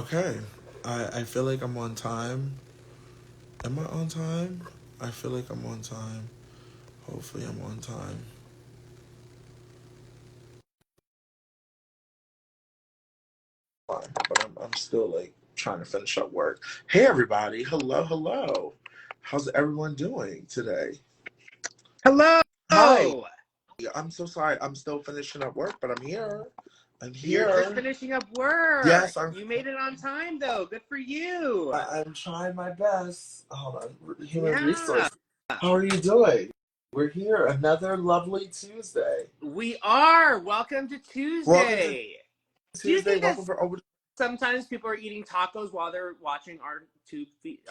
Okay. I feel like I'm on time. Am I on time? I feel like I'm on time. Hopefully I'm on time. Fine. But I'm still like trying to finish up work. Hey everybody. Hello, hello. How's everyone doing today? Hello. Hi. I'm so sorry. I'm still finishing up work, but I'm here. I'm You're just here. finishing up work. Yes, I'm You made it on time, though. Good for you. I'm trying my best. Hold on. Human Yeah, resource. How are you doing? We're here. Another lovely Tuesday. we are. Welcome to Welcome to Tuesday. Do you Tuesday. think that Welcome for over. sometimes people are eating tacos while they're watching our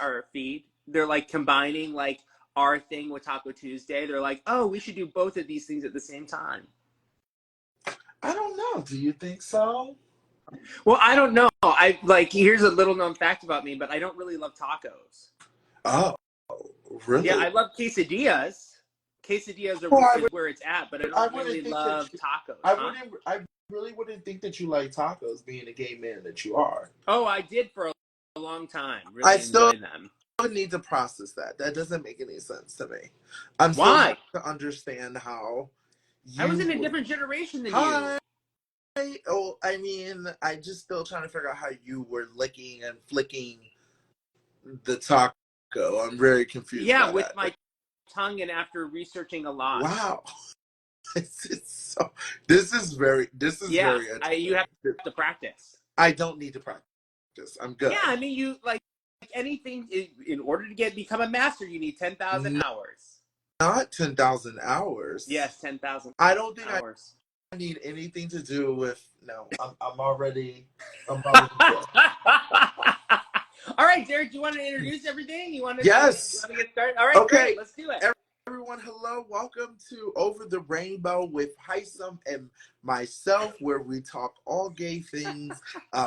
our feed? They're like combining like our thing with Taco Tuesday. They're like, oh, we should do both of these things at the same time. I don't know. Do you think so? Well, I don't know. I like here's a little known fact about me, but I don't really love tacos. Oh, Yeah, really? I love quesadillas. Quesadillas Well, is where it's at, but I I don't wouldn't really think that love tacos, I huh? wouldn't. I really wouldn't think that you like tacos, being a gay man that you are. Oh, I did for a long time. I Really still enjoy them. need to process that. That doesn't make any sense to me. I'm still trying Why? to understand how I was in a you. different generation than you. Hi. Oh, I mean, I just still trying to figure out how you were licking and flicking the taco. I'm very confused Yeah, by with that. my tongue and after researching a lot. Wow, it's so. This is very You have interesting. to practice. I don't need to practice. I'm Yeah, good. I mean, you like anything in order to become a master, you need 10,000 hours. Not 10,000 hours. Yes, 10,000 I don't think I hours. need anything to do with. No, I'm already. I'm already good. All right, Derek, do you want to introduce everything? You Yes. want to get started? All right, great. Okay. Let's do it. Everyone, hello. Welcome to Over the Rainbow with Hisam and myself, where we talk all gay things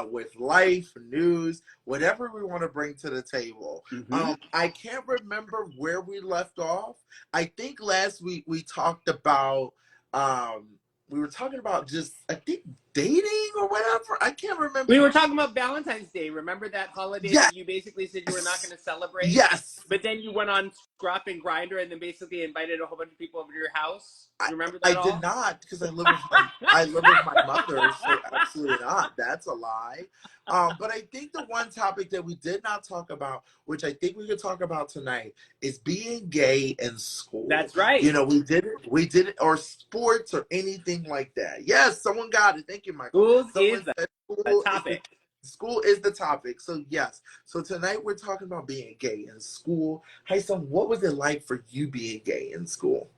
with life, news, whatever we want to bring to the table. Mm-hmm. I can't remember where we left off. I think last week um, we were talking about just, I think, dating or whatever. I can't remember. We were talking about Valentine's Day. Remember that holiday Yes. that you basically said you were not going to celebrate? Yes. But then you went on Scruff and Grinder and then basically invited a whole bunch of people over to your house. I, You remember I that did all? not, because I live with my mother, so absolutely not. That's a lie. But I think the one topic that we did not talk about, which I think we could talk about tonight, is being gay in school. That's right. You know, we did it, or sports or anything like that. Yes, someone got it. Thank you, Michael. Schools is Someone said a topic. school is the topic. So yes. So tonight we're talking about being gay in school. Hey, son, what was it like for you being gay in school?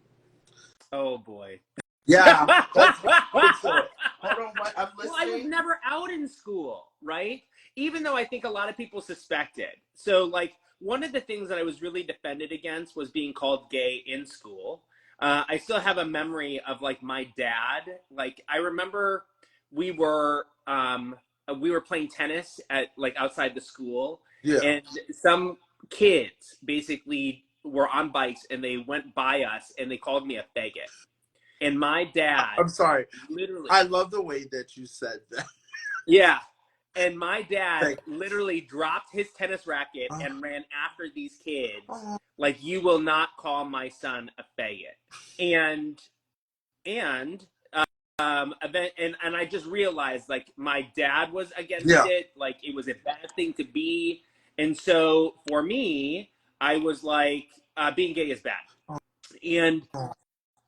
Oh, boy. Yeah, let's get into it. Hold on, I'm Well, I was listening. never out in school, right? Even though I think a lot of people suspected. So, like, one of the things that I was really defended against was being called gay in school. I still have a memory of like my dad. Like, I remember we were we were playing tennis at like outside the school, Yeah. and some kids basically were on bikes and they went by us and they called me a faggot. And my dad I'm sorry. literally, I love the way that you said that. yeah. And my dad Thank literally dropped his tennis racket you. and ran after these kids. Oh, Like, you will not call my son a faggot. And, and, and I just realized like my dad was against yeah. it. Like, it was a bad thing to be. And so for me, I was like, being gay is bad. And Oh,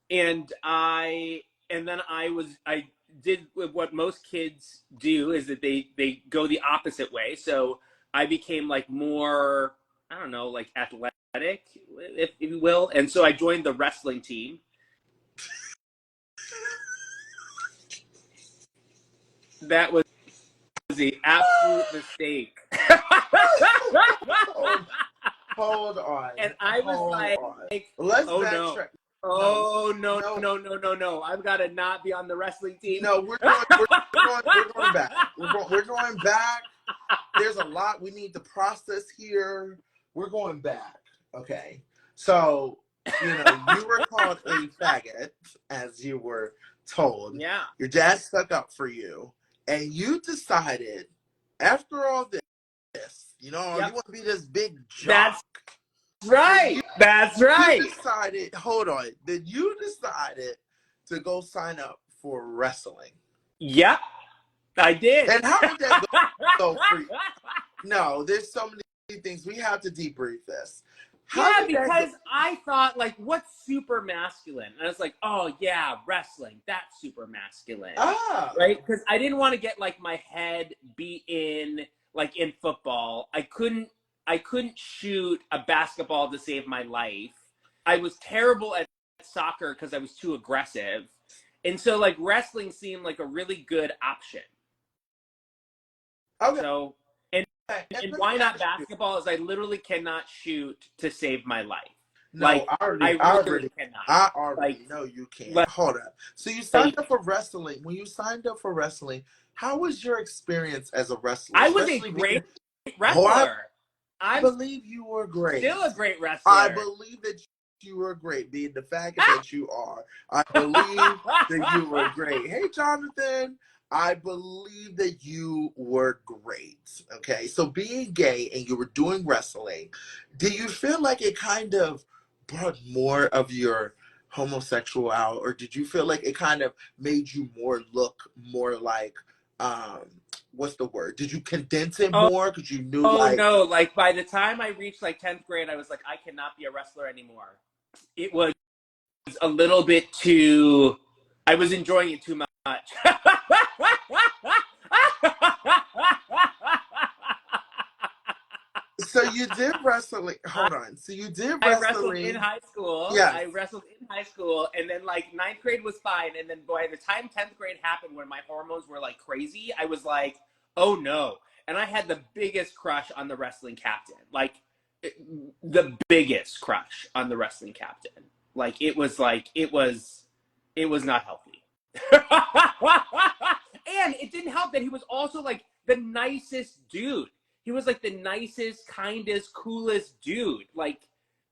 and then I did what most kids do is that they go the opposite way. So I became like more, I don't know, like athletic, if you will. And so I joined the wrestling team. That was the absolute mistake. hold, hold on. And I was Hold like, on. Let's oh no. backtrack. No, Oh no, no, no, no, no, no. I've got to not be on the wrestling team. no. We're going back. We're going back. There's a lot we need to process here. We're going back. Okay. So, you were called a faggot, as you were told. Yeah. Your dad stuck up for you, and you decided after all this, you Yep. want to be this big That's jock. right. That's right. You decided, hold on, then you decided to go sign up for wrestling. Yep, I did. And how did that go for you? No, there's so many things. We have to debrief this. How Yeah, did that go? because I thought, like, what's super masculine? And I was like, oh, yeah, wrestling. That's super masculine. Ah. Right? Because I didn't want to get, like, my head beat in, like, in football. I couldn't shoot a basketball to save my life. I was terrible at soccer because I was too aggressive. And so, like, wrestling seemed like a really good option. Okay. So, and why not basketball? Is I literally cannot shoot to save my life. No, Like, I I already cannot. Like, know you can't. like, Hold up. So you signed up for wrestling. When you signed up for wrestling, how was your experience as a wrestler? I was a great wrestler. I believe you were great. Still a great wrestler. I believe that you were great, being the faggot that you are. I believe that you were great. Hey, Jonathan. I believe that you were great. Okay, so being gay and you were doing wrestling, do you feel like it kind of brought more of your homosexual out, or did you feel like it kind of made you look more like what's the word? Did you condense it more because you knew? Oh no! Like by the time I reached like 10th grade, I was like, I cannot be a wrestler anymore. It was a little bit too. I was enjoying it too much. So you did wrestling. Hold on. So you did wrestling. I wrestled in high school. Yes. I wrestled in high school, and then like 9th grade was fine, and then by the time 10th grade happened, when my hormones were like crazy, I was like, oh no. And I had the biggest crush on the wrestling captain, like the biggest crush on the wrestling captain. Like it was not healthy. And it didn't help that he was also like the nicest dude. He was like the nicest, kindest, coolest dude. Like,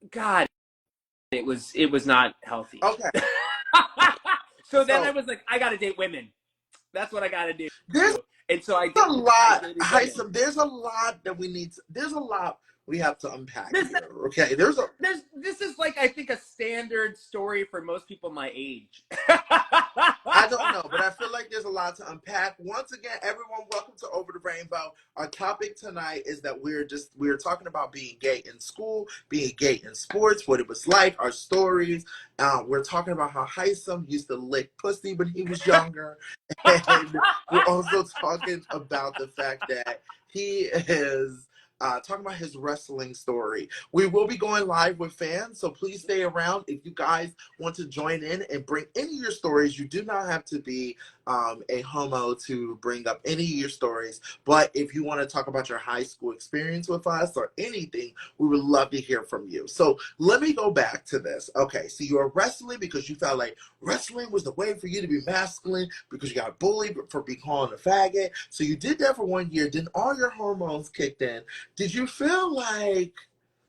God, it was not healthy. Okay. So then I was like, I gotta date women. That's what I gotta do. There's and so I did a lot. There's a lot that we need. There's a lot we have to unpack here. Okay. This is like I think a standard story for most people my age. I don't know, but I feel like there's a lot to unpack. Once again, everyone, welcome to Over the Rainbow. Our topic tonight is that we're talking about being gay in school, being gay in sports, what it was like, our stories. We're talking about how Hisam used to lick pussy when he was younger. And we're also talking about the fact that he is talking about his wrestling story. We will be going live with fans, so please stay around. If you guys want to join in and bring any of your stories, you do not have to be a homo to bring up any of your stories. But if you want to talk about your high school experience with us or anything, we would love to hear from you. So let me go back to this. Okay, so you were wrestling because you felt like wrestling was the way for you to be masculine because you got bullied for being called a faggot. So you did that for 1 year. Then all your hormones kicked in. Did you feel like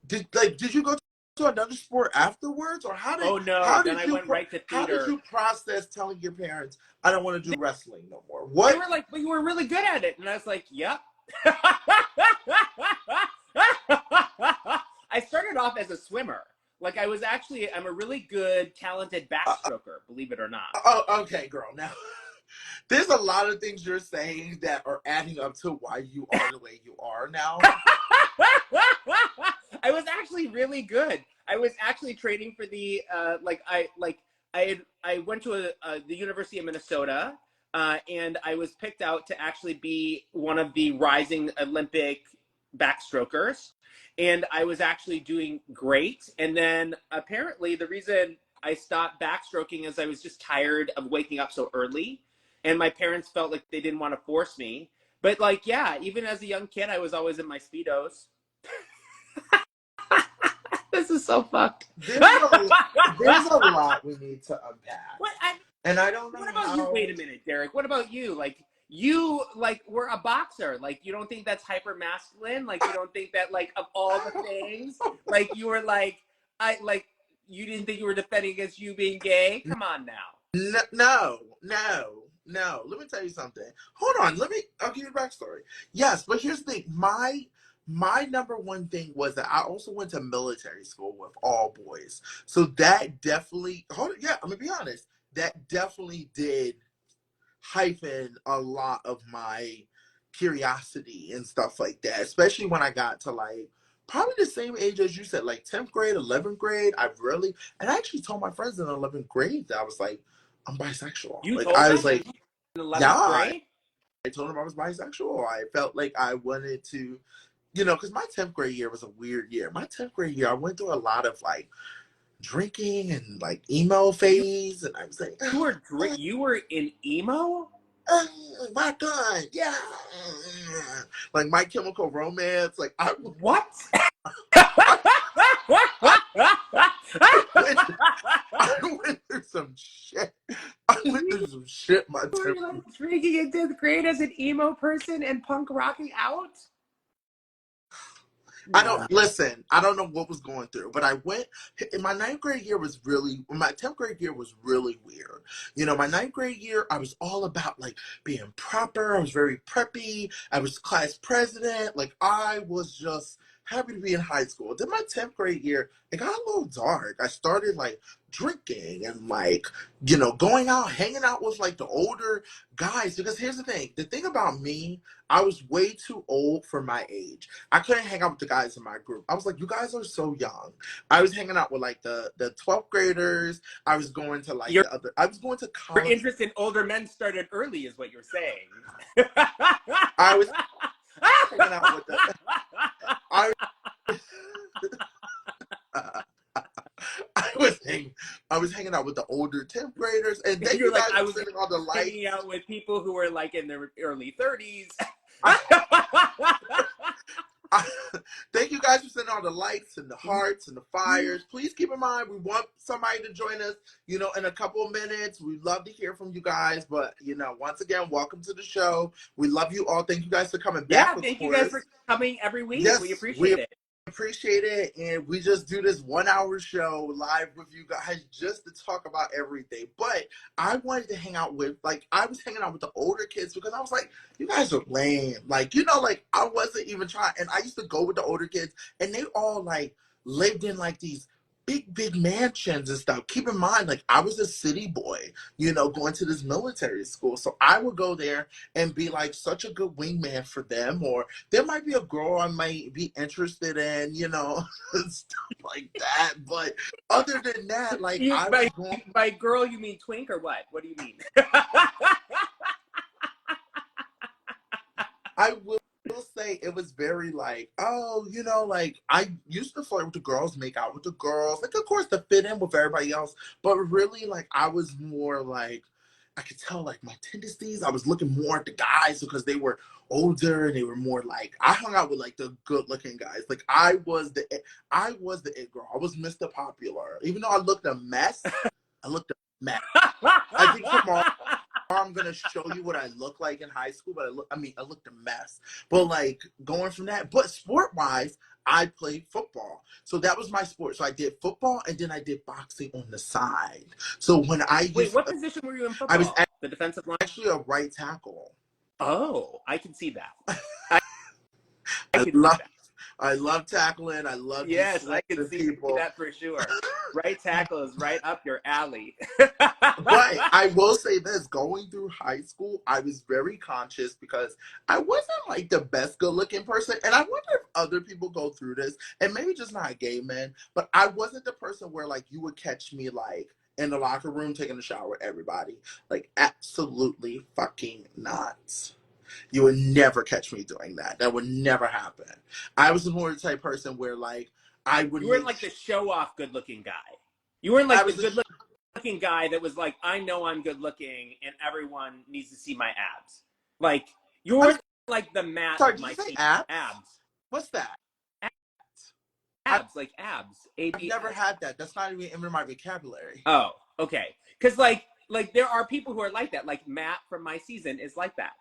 did you go to another sport afterwards, or how did? Oh no! How then did I you went right to theater. How did you process telling your parents, "I don't want to do wrestling no more"? What? They were like, "But you were really good at it," and I was like, "Yep." I started off as a swimmer. Like I'm a really good, talented backstroker, believe it or not. Oh, okay, girl. Now, there's a lot of things you're saying that are adding up to why you are the way you are now. I was actually really good. I was actually training for the I went to the University of Minnesota, and I was picked out to actually be one of the rising Olympic backstrokers, and I was actually doing great. And then apparently the reason I stopped backstroking is I was just tired of waking up so early, and my parents felt like they didn't want to force me. But like, yeah, even as a young kid, I was always in my Speedos. This is so fucked. There's a lot we need to unpack. And I don't know. What about you? Wait a minute, Derek. What about you? Like you were a boxer. Like you don't think that's hyper masculine? Like you don't think that like of all the things, like you were like you didn't think you were defending against you being gay? Come on now. No. No, let me tell you something. Hold on, I'll give you the backstory. Yes, but here's the thing. My number one thing was that I also went to military school with all boys. So that definitely, yeah, I'm gonna be honest. That definitely did hyphen a lot of my curiosity and stuff like that, especially when I got to like probably the same age as you said, like 10th grade, 11th grade. And I actually told my friends in 11th grade that I was like, I'm bisexual. You Like, told I them was like, in yeah, 11th grade? I told them I was bisexual. I felt like I wanted to, because my 10th grade year was a weird year. My 10th grade year, I went through a lot of like drinking and like emo You phase. And I was like, you were in emo? my God, yeah. Like My Chemical Romance. Like, What? I, went, I went through some shit. I went through some shit, my You were 10th. like drinking in 10th grade as an emo person and punk rocking out? I No. don't listen. I don't know what was going through, but I went. In my ninth grade year was really. My 10th grade year was really weird. My ninth grade year, I was all about like being proper. I was very preppy. I was class president. Like I was just happy to be in high school. Then my 10th grade year, it got a little dark. I started like drinking and like going out, hanging out with like the older guys. Because here's the thing. The thing about me, I was way too old for my age. I couldn't hang out with the guys in my group. I was like, you guys are so young. I was hanging out with like the 12th graders. I was going to like Your I was going to your college. interest in older men started early is what you're saying. I was hanging out with the I I was hanging out with the older 10th graders, and thank You're you like, guys I for was sending all the hanging lights. out with people who were like in their early 30s. I, I, thank you guys for sending all the lights and the hearts and the fires. Please keep in mind, we want somebody to join us, in a couple of minutes. We'd love to hear from you guys. But, once again, welcome to the show. We love you all. Thank you guys for coming back, Yeah, of thank you guys course. for coming every week. We Yes, we appreciate it. appreciate it. And we just do this 1 hour show live with you guys just to talk about everything. But I wanted to hang out with, like, I was hanging out with the older kids because I was like, you guys are lame. Like, like I wasn't even trying. And I used to go with the older kids and they all like lived in like these big mansions and stuff. Keep in mind, like I was a city boy, going to this military school. So I would go there and be like such a good wingman for them, or there might be a girl I might be interested in, stuff like that. But other than that, like You I was going. by girl you mean twink or what? What do you mean? I will say it was very like, oh, like I used to flirt with the girls, make out with the girls, like of course to fit in with everybody else, but really like I was more like I could tell like my tendencies. I was looking more at the guys because they were older and they were more like I hung out with like the good looking guys. Like I was the it girl. I was Mr. Popular. Even though I looked a mess, I looked a mess. I think tomorrow I'm gonna show you what I look like in high school, but I looked a mess. But like going from that, but sport wise, I played football. So that was my sport. So I did football and then I did boxing on the side. So when Wait, what position were you in I was football? The defensive line? actually a right tackle. Oh, I can see that. I I can see love that. I love tackling. I love just Yes, I can slamming see people. that for sure. Right tackle is right up your alley. But I will say this, going through high school, I was very conscious because I wasn't like the best good looking person. And I wonder if other people go through this, and maybe just not gay men, but I wasn't the person where like you would catch me like in the locker room taking a shower with everybody. Like absolutely fucking not. You would never catch me doing that. That would never happen. I was more the type of person where like I would You weren't make like the show off good looking guy. You weren't I like the was a good looking guy that was like, I know I'm good looking and everyone needs to see my abs. Like, you I'm weren't like the Matt sorry, of did you my say team. abs? Abs. What's that? Abs, like abs. I've never had that. That's not even in my vocabulary. Oh, okay. Because like there are people who are like that. Like Matt from my season is like that.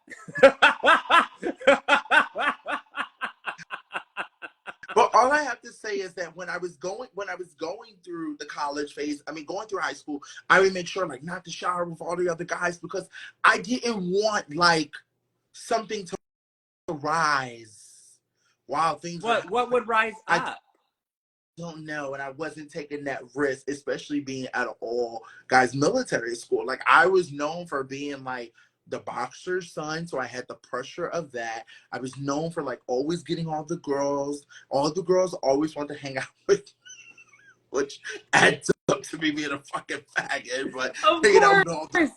Well, all I have to say is that when I was going through the college phase, I mean going through high school, I would make sure like not to shower with all the other guys because I didn't want like something to rise while things were What would rise I up? don't know, and I wasn't taking that risk, especially being at an all guys military school. Like I was known for being like the boxer's son, so I had the pressure of that. I was known for like always getting all the girls. All the girls always want to hang out with me, which adds up to me being a fucking faggot. But Of hanging out with all the course.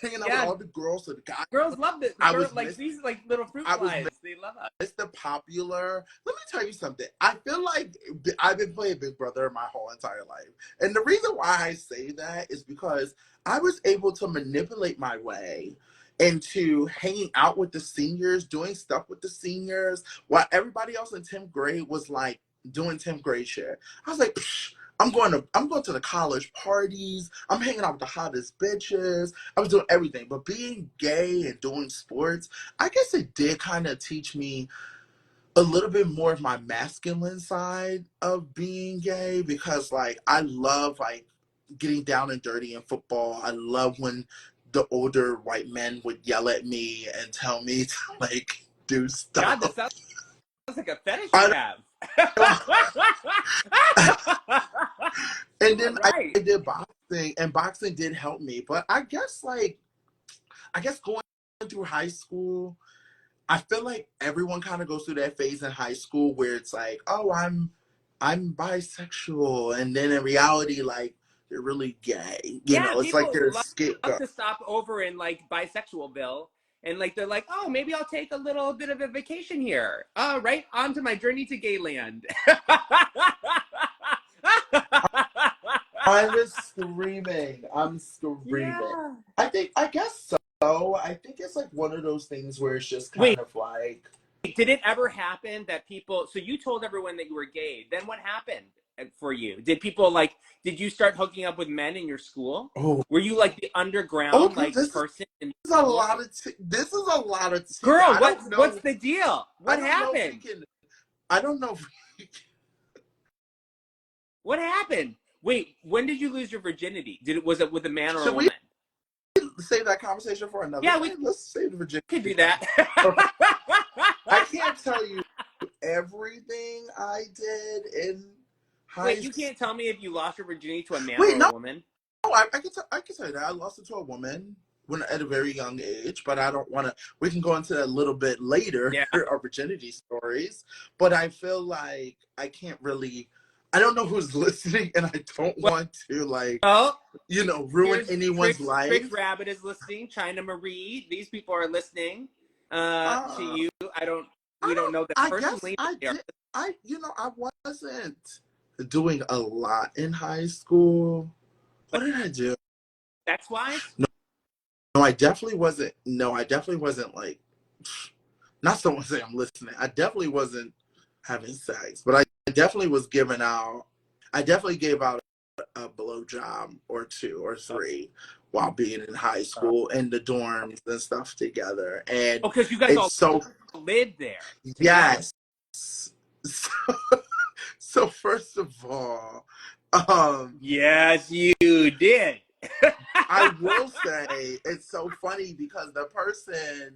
hanging out with Yeah, all the girls, so the guys. girls love it. I Girl, was like these like little fruit I was flies. They love us. Mr. Popular. Let me tell you something. I feel like I've been playing Big Brother my whole entire life. And the reason why I say that is because I was able to manipulate my way into hanging out with the seniors, doing stuff with the seniors, while everybody else in 10th grade was like doing 10th grade shit. I was like, psh, I'm going to the college parties. I'm hanging out with the hottest bitches. I was doing everything. But being gay and doing sports, I guess it did kind of teach me a little bit more of my masculine side of being gay because like I love like getting down and dirty in football. I love when the older white men would yell at me and tell me to like do God, stuff. this sounds like a fetish you I have. and then I Right. did boxing, and boxing did help me. But I guess going through high school, I feel like everyone kind of goes through that phase in high school where it's like, oh, I'm bisexual, and then in reality, like they're really gay. You Yeah, know, it's like people they're a love scapegoat. to stop over in like Bisexualville, and like they're like, oh, maybe I'll take a little bit of a vacation here. Right on to my journey to gayland. I'm screaming. I'm screaming. Yeah. I guess so. I think it's like one of those things where it's just kind Wait, of like, did it ever happen that people? So you told everyone that you were gay. Then what happened for you? Did people like? Did you start hooking up with men in your school? oh, Were you like the underground girl, like person in is a school? lot of this is a lot of Girl, I don't what's know. the deal? I What don't know if we happened? can. I don't know if we What happened? Wait, when did you lose your virginity? Was it with a man or a should we woman? save that conversation for another Yeah, day? we Let's save the Virginia could do conversation. that. I can't tell you everything I did in high Wait, you school. can't tell me if you lost your virginity to a man Wait, or a no, woman? I can tell you that I lost it to a woman when at a very young age, but I don't want to. We can go into that a little bit later, Yeah. our virginity stories. But I feel like I can't really. I don't know who's listening, and I don't want to like Well, ruin here's anyone's Trix life. Rabbit is listening. China Marie, these people are listening to Uh, you. I We don't don't. know them I guess personally, but I they are. did. I wasn't doing a lot in high school. What But did I do? sex wise, No, no, I definitely wasn't. No, I definitely wasn't like. Not someone say I'm listening. I definitely wasn't having sex, but I definitely was giving out. I definitely gave out a blowjob or two or three while being in high school in the dorms and stuff together. And because you guys all it's so lived there together. yes. So, so first of all, um, Yes, you did. I will say it's so funny because the person,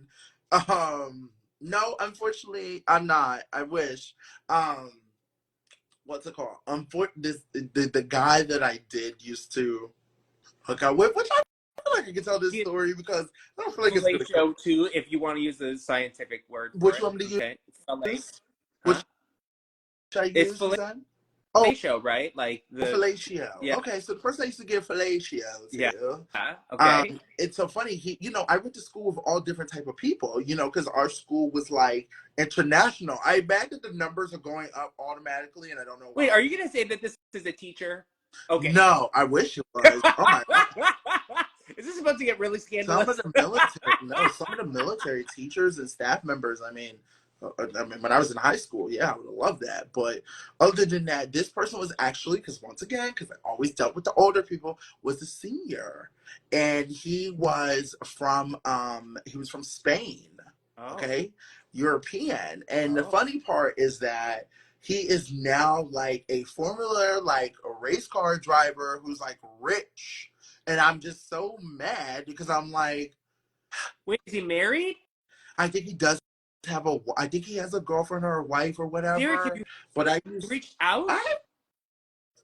no, unfortunately, I'm not. I wish. Um, what's it called? The guy that I did used to hook up with, which I feel like I can tell this story because I don't feel like it's gonna come. Fellatio too, if you want to use the scientific word for Which it. one do you Okay, fillet, use? Which huh? should I It's use? You said? Oh, fellatio, right? Like the fellatio. yeah, Okay, so the person I used to give fellatio yeah. to. Okay. It's so funny. I went to school with all different type of people. Because our school was like international. I imagine the numbers are going up automatically, and I don't know Wait, why. are you gonna say that this is a teacher? Okay. No, I wish it was. Oh my god. Is this about to get really Some of scandalous? the military, no, some of the military teachers and staff members. I mean, when I was in high school, yeah, I would have loved that. But other than that, this person was actually, because once again, because I always dealt with the older people, was a senior, and he was from Spain, Oh, okay, European. And the oh. funny part is that he is now like a Formula, like a race car driver who's like rich. And I'm just so mad because I'm like, Wait, is he married? I think he does have I think he has a girlfriend or a wife or Derek, have whatever. you But reached out? I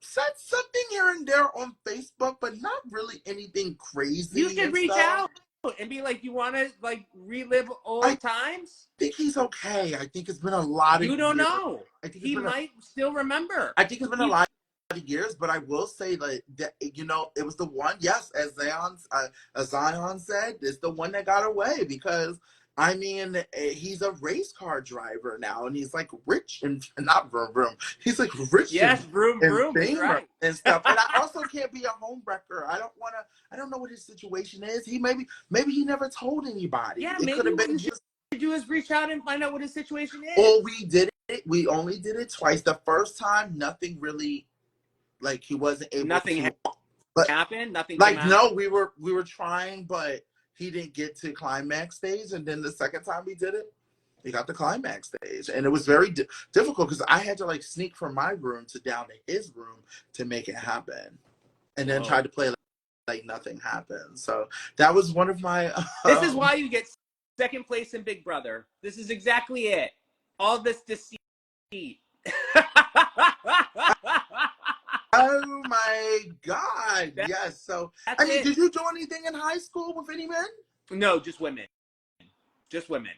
said something here and there on Facebook, but not really anything You crazy should and reach stuff. out and be like, you want to like relive I old times? think he's okay. I think it's been a lot of You don't years. know. I think it's He been a might still remember. I think it's been a lot of years, but I will say like that, you know, it was the one. Yes, as Zion said, it's the one that got away because I mean he's a race car driver now, and he's like rich and not vroom vroom. He's like rich Yes, vroom and vroom is famous right. and stuff. And I also can't be a home wrecker. I don't want to. I don't know what his situation is. Maybe he never told anybody. Yeah, It could maybe have what been you should just. do is reach out and find out what his situation is. Or we did it. We only did it twice. The first time, nothing really like he wasn't able Nothing to. But happened. Nothing came like out. no, we were trying, but he didn't get to climax stage. And then the second time we did it, he got the climax stage, and it was very difficult because I had to like sneak from my room to down to his room to make it happen, and then try to play like nothing happened. So that was one of my. This is why you get second place in Big Brother. This is exactly it. All this deceit. Oh my God! Yes. So That's I mean, it. did you do anything in high school with any men? No, just women. Just women.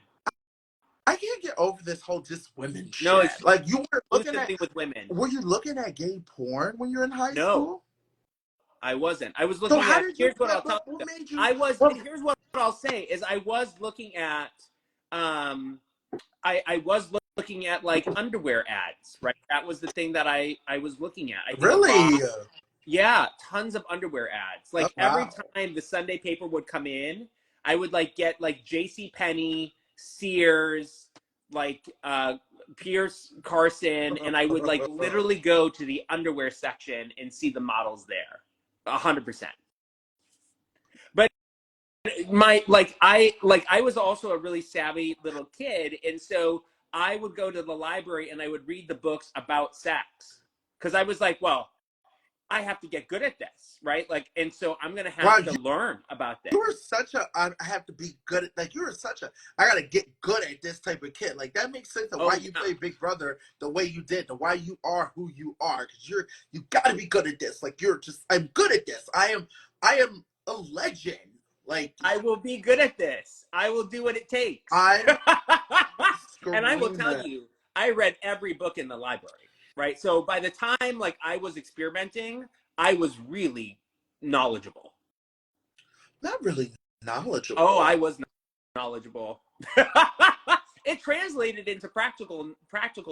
I can't get over this whole just women shit. No, Like you were looking at, exclusively with women. were you looking at gay porn when you were in high No, school? I wasn't. I was So looking how at. did you? Here's what I'll tell What you. made you? I was. Well, Here's what I'll say is I was looking at. I was looking at like underwear ads. Right. That was the thing that I was looking at. I think really? yeah, tons of underwear ads. Oh, Like every wow. time the Sunday paper would come in, I would like get like J.C. Penney, Sears, like Pierce Carson, and I would like literally go to the underwear section and see the models there, 100%. But I was also a really savvy little kid, and so I would go to the library and I would read the books about sex because I was like, well, I have to get good at this, right? Like, and so I'm gonna Wow, have to learn about this. you were such a. I have to be good at. Like you were such a. I gotta get good at this type of kid. Like that makes sense of why you play Big Brother the way you did, the why you are who you are. Because you gotta be good at this. Like you're just. I'm good at this. I am a legend. Like I will be good at this. I will do what it takes. I'm. And I will tell you, I read every book in the library, right? So by the time like I was experimenting, I was really knowledgeable. Not really knowledgeable. Oh, I was knowledgeable. It translated into practical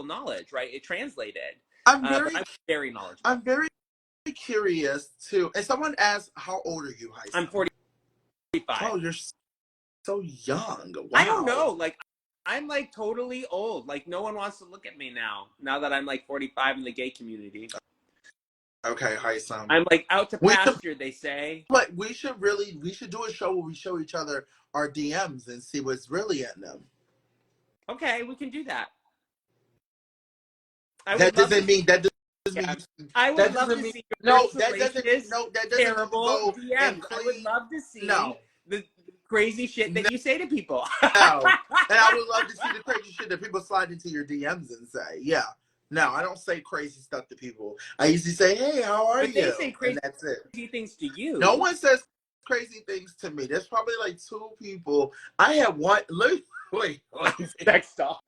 knowledge, right? It translated. I'm very knowledgeable. I'm very curious too. And someone asked, "How old are you, Hisam?" I'm 45. Oh, you're so young. Wow. I don't know. Like, I'm like totally old. Like, no one wants to look at me now. Now that I'm like 45 in the gay community. Okay, Hisam. I'm like out to pasture, they say. But we should do a show where we show each other our DMs and see what's really in them. Okay, we can do that. That doesn't mean I would love to see that doesn't terrible go DMs. I would love to see the crazy shit that you say to people. No. And I would love to see the crazy shit that people slide into your DMs and say. Yeah. No, I don't say crazy stuff to people. I usually say, "Hey, how are you?" They say crazy, and that's it. Things to you. No one says crazy things to me. There's probably like two people. I had one. Wait. Sex dolls.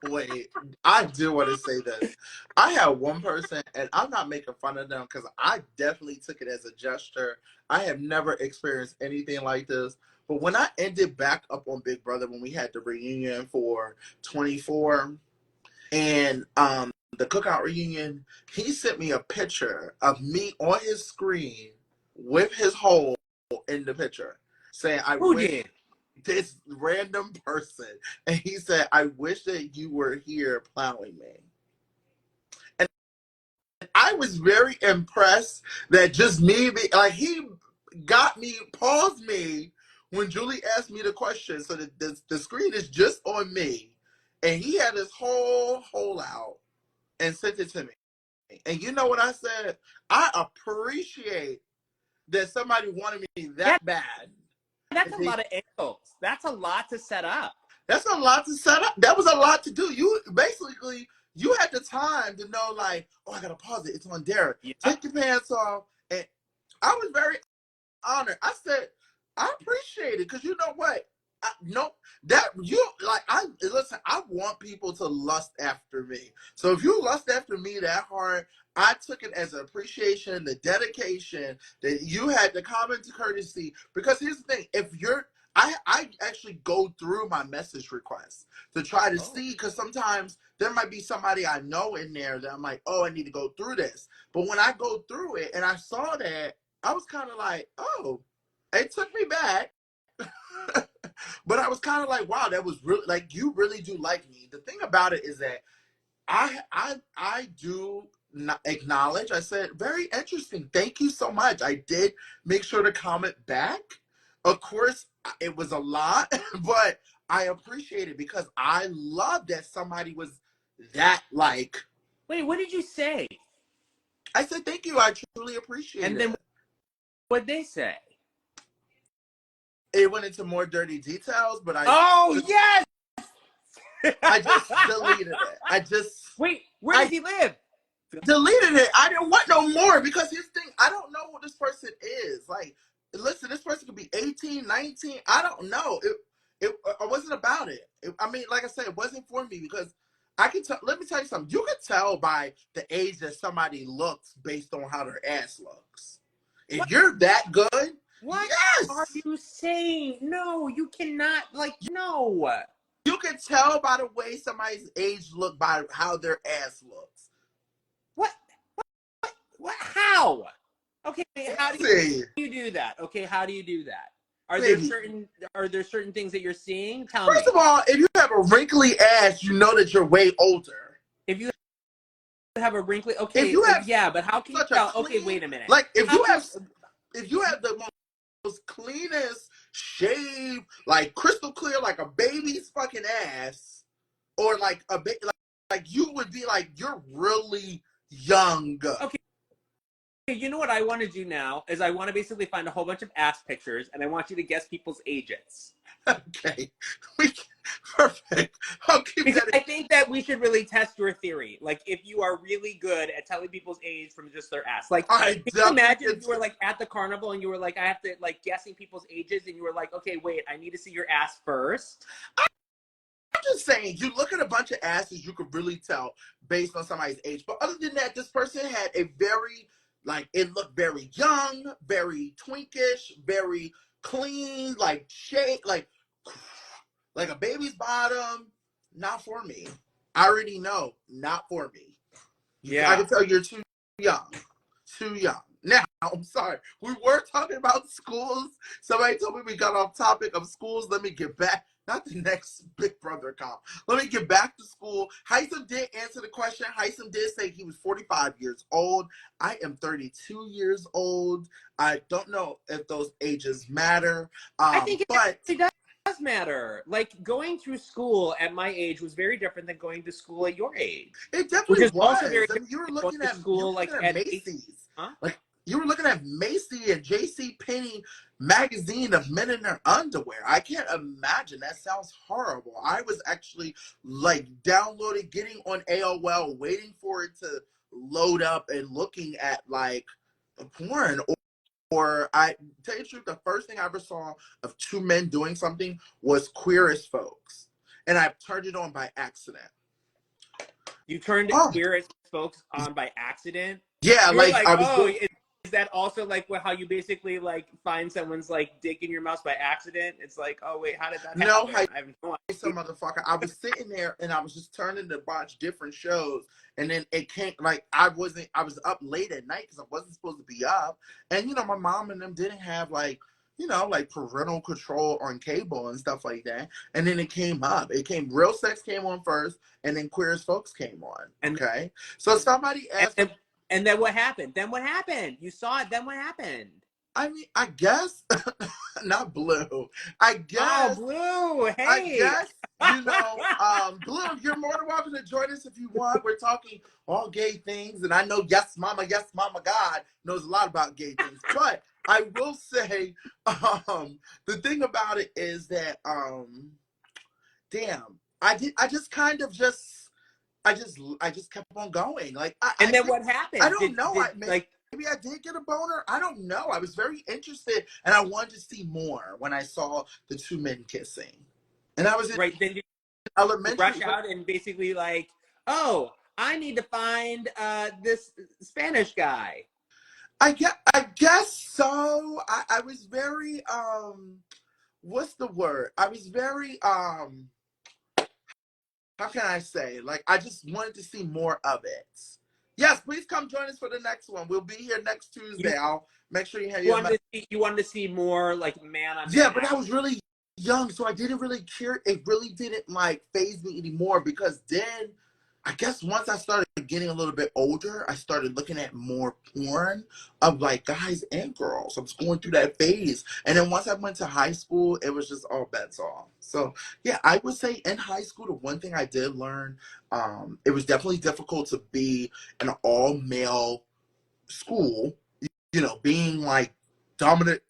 Wait, I do want to say this. I had one person, and I'm not making fun of them because I definitely took it as a gesture. I have never experienced anything like this. But when I ended back up on Big Brother, when we had the reunion for 24 and the cookout reunion, he sent me a picture of me on his screen with his hole in the picture, saying, Who did? This random person, and he said, "I wish that you were here plowing me." And I was very impressed that just me, like he got me, paused me when Julie asked me the question, so that the screen is just on me, And he had his whole hole out and sent it to me. And you know what I said? I appreciate that somebody wanted me Yeah, that bad. that's a lot of angles. That's a lot to set up. That's a lot to set up. That was a lot to do. You basically you had the time to know, like, oh, I gotta pause it. It's on Derek. Yeah. Take your pants off. And I was very honored. I said, I appreciate it because you know what? No, that you like. I listen. I want people to lust after me. So if you lust after me that hard, I took it as an appreciation, the dedication that you had, the common courtesy. Because here's the thing: if you're, I actually go through my message requests to try to see, because sometimes there might be somebody I know in there that I'm like, oh, I need to go through this. But when I go through it and I saw that, I was kind of like, oh, it took me back. But I was kind of like, wow, that was really, like, you really do like me. The thing about it is that I do not acknowledge. I said, very interesting. Thank you so much. I did make sure to comment back. Of course, it was a lot, but I appreciate it because I love that somebody was that like. Wait, what did you say? I said, thank you. I truly appreciate And it. then what'd they say? It went into more dirty details, but yes! I just deleted it. Wait, where does he live? Deleted it. I didn't want no more because his thing, I don't know who this person is. Like, listen, this person could be 18, 19. I don't know. I wasn't about it. I mean, like I said, it wasn't for me because I can tell. Let me tell you something. You can tell by the age that somebody looks based on how their ass looks. If What? you're that good, What yes, are you saying? No, you cannot. Like, no. you can tell by the way somebody's age look by how their ass looks. What? What? How? Okay, how do you do that? Okay, how do you do that? Are there certain things that you're seeing? Tell me. First of all, if you have a wrinkly ass, you know that you're way older. If you have a wrinkly, okay, if you have yeah, but how can you tell? Okay, wait a minute. Like if you have the most cleanest shave, like crystal clear, like a baby's fucking ass, or like a like you would be like you're really young. Okay. You know what I want to do now is I want to basically find a whole bunch of ass pictures and I want you to guess people's ages. Okay. Perfect. Because I think that we should really test your theory. Like, if you are really good at telling people's age from just their ass. Like, can you imagine if you were, like, at the carnival and you were, like, I have to, like, guessing people's ages and you were like, okay, wait, I need to see your ass first? I'm just saying, you look at a bunch of asses, you could really tell based on somebody's age. But other than that, this person had a very, like, it looked very young, very twinkish, very clean, like shape, like a baby's bottom. Not for me. I already know, not for me. Yeah. I can tell you're too young. Too young. Now, I'm sorry. We were talking about schools. Somebody told me we got off topic of schools. Let me get back. Not the next Big Brother comp. Let me get back to school. Hisam did answer the question. Hisam did say he was 45 years old. I am 32 years old. I don't know if those ages matter. I think it actually does matter. Like, going through school at my age was very different than going to school at your age. It definitely was. Also very I mean, you were looking at school like at Macy's. Huh? Like, you were looking at Macy and J.C. Penney magazine of men in their underwear. I can't imagine. That sounds horrible. I was actually like downloading, getting on AOL, waiting for it to load up and looking at like porn. Or I tell you the truth, the first thing I ever saw of two men doing something was Queer as Folks. And I turned it on by accident. You turned Queer as Folks on by accident? Yeah, you were like I was is that also like how you basically like find someone's like dick in your mouth by accident? It's like, oh wait, how did that happen? No, I have no idea. Some motherfucker. I was sitting there and I was just turning to watch different shows, and then it came like I was up late at night because I wasn't supposed to be up, and you know my mom and them didn't have like like parental control on cable and stuff like that, and then it came up. It came Real Sex came on first, and then Queer as Folks came on. Okay, so somebody asked. And then what happened? You saw it. Then what happened? I mean, I guess not Blue. I guess. Oh, Blue. Hey. Blue, you're more than welcome to join us if you want. We're talking all gay things, and I know Yes Mama God knows a lot about gay things. But I will say, the thing about it is that, damn, I just kind of just, I just kept on going. Like, And then what I happened? don't know. Did like Maybe I did get a boner. I don't know. I was very interested, and I wanted to see more when I saw the two men kissing. And I was in right then you elementary. rush out and basically like, oh, I need to find this Spanish guy. I guess so. I was very what's the word? I was very how can I say? Like, I just wanted to see more of it. Yes, please come join us for the next one. We'll be here next Tuesday. I'll make sure you have your You wanted to see more like man on Yeah, man. but I was really young, so I didn't really care. It really didn't like phase me anymore, because then I guess once I started getting a little bit older, I started looking at more porn of like guys and girls. I was going through that phase. And then once I went to high school, it was just all bets off. So yeah, I would say in high school, the one thing I did learn, it was definitely difficult to be in an all male school, being like dominant,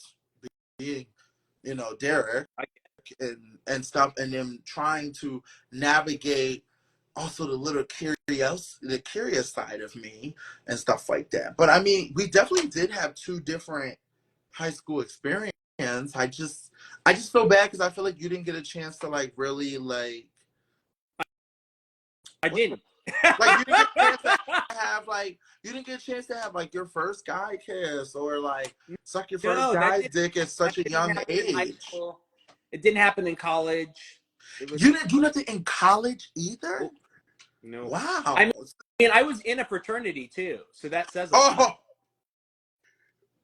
being, Derek and stuff, and then trying to navigate also the curious side of me and stuff like that. But I mean, we definitely did have two different high school experiences. I just feel bad because I feel like you didn't get a chance to like really like I what's didn't. like you didn't get a chance to have like you didn't get a chance to have like your first guy kiss or like suck your first No, guy's dick at that such a didn't young happen in high age. school. It didn't happen in college. It was You didn't do nothing in college either? no. I Wow. mean, I was in a fraternity too, so that says a lot.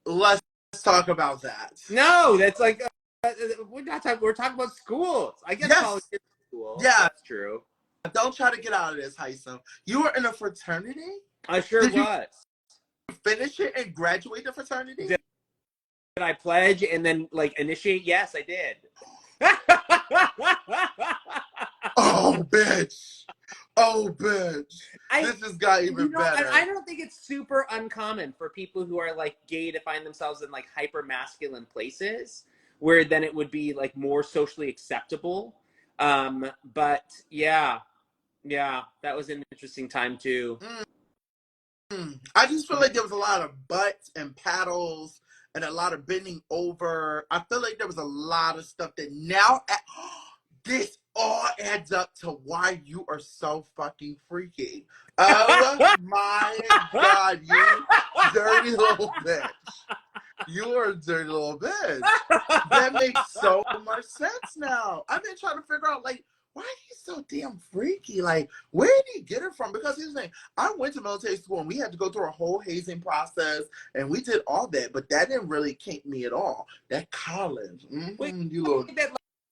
Oh, let's talk about that. No, that's like we're not talking. We're talking about schools. I guess college Yes. is school. Yeah. That's true. Don't try to get out of this, Hisam. You were in a fraternity? I sure Did you was. finish it and graduate the fraternity? Did I pledge and then like initiate? Yes, I did. Oh, bitch. Oh, bitch. This just got even better. I don't think it's super uncommon for people who are like gay to find themselves in like hyper masculine places where then it would be like more socially acceptable. But yeah, that was an interesting time too. I just feel like there was a lot of butts and paddles and a lot of bending over. I feel like there was a lot of stuff that now this all adds up to why you are so fucking freaky. Oh my God, you dirty little bitch. You are a dirty little bitch. That makes so much sense now. I've been trying to figure out, like, why are you so damn freaky? Like, where did he get it from? Because here's the thing, I went to military school and we had to go through a whole hazing process and we did all that, but that didn't really kink me at all. That college, Wait, you little...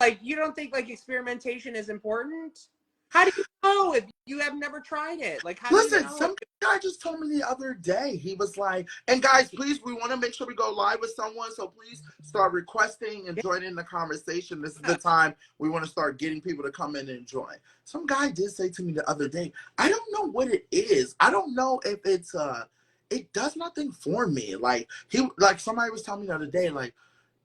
like you don't think like experimentation is important? How do you know if you have never tried it? Like, how Listen, do you know? some guy just told me the other day. He was like, and guys, please, we want to make sure we go live with someone. So please start requesting and joining the conversation. This is the time we want to start getting people to come in and join. Some guy did say to me the other day, I don't know what it is. I don't know if it's it does nothing for me. Like somebody was telling me the other day, like,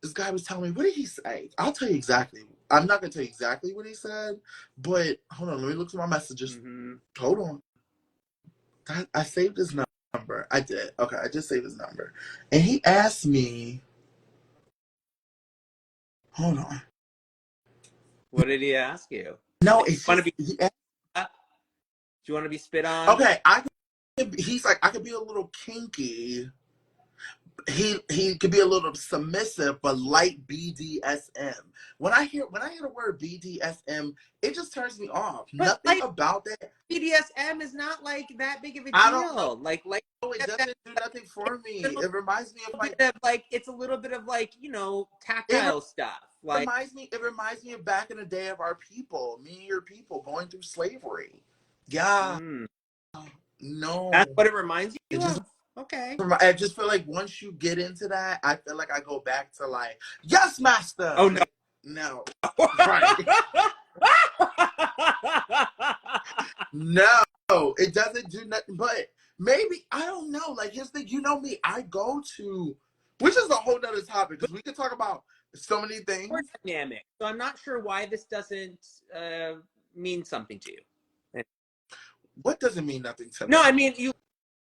this guy was telling me, what did he say? I'll tell you exactly. I'm not going to tell you exactly what he said, but hold on. Let me look through my messages. Hold on. I saved his number. I did. Okay, I just saved his number. And he asked me, hold on. What did he ask you? No, it's just, be, do you want to be spit on? Okay, he's like, I could be a little kinky. He could be a little submissive, but light BDSM. When I hear the word BDSM, it just turns me off. But Nothing about that. BDSM is not like that big of a deal. I don't know. Like it doesn't do nothing for me. It reminds me of like it's a little bit of like, tactile stuff. Like it reminds me of back in the day of our people, me and your people going through slavery. Yeah. No. That's what it reminds you of? Okay. I just feel like once you get into that, I feel like I go back to like, yes, master. Oh, no. Like, no. Right. No, it doesn't do nothing. But maybe I don't know. Like here's the thing, you know me. I go to, which is a whole nother topic because we can talk about so many Power things. dynamic. So I'm not sure why this doesn't mean something to you. What doesn't mean nothing to No, me? I mean you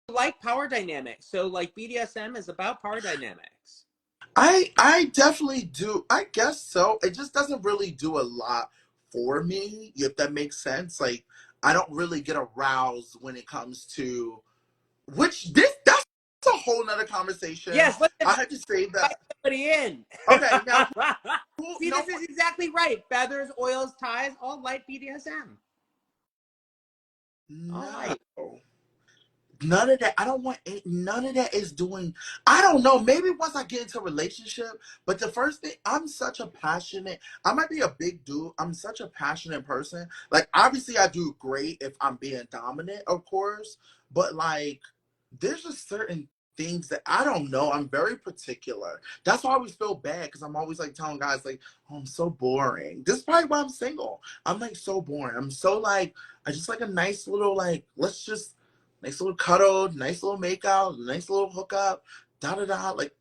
like power dynamics. So like BDSM is about power dynamics. I definitely do. I guess so. It just doesn't really do a lot for me, if that makes sense. Like I don't really get aroused when it comes to which this that's a whole nother conversation. Yes, let's I had to say invite that. somebody in. Okay, now who See, no this is exactly right. Feathers, oils, ties, all light BDSM. All no. light. None of that. I don't want none of that is doing. I don't know. Maybe once I get into a relationship, but the first thing, I'm such a passionate. I might be a big dude. I'm such a passionate person. Like obviously, I do great if I'm being dominant, of course. But like, there's just certain things that I don't know. I'm very particular. That's why I always feel bad because I'm always like telling guys like, "Oh, I'm so boring." This is probably why I'm single. I'm like so boring. I'm so like I just like a nice little like let's just nice little cuddle, nice little makeout, nice little hookup, da da da. Like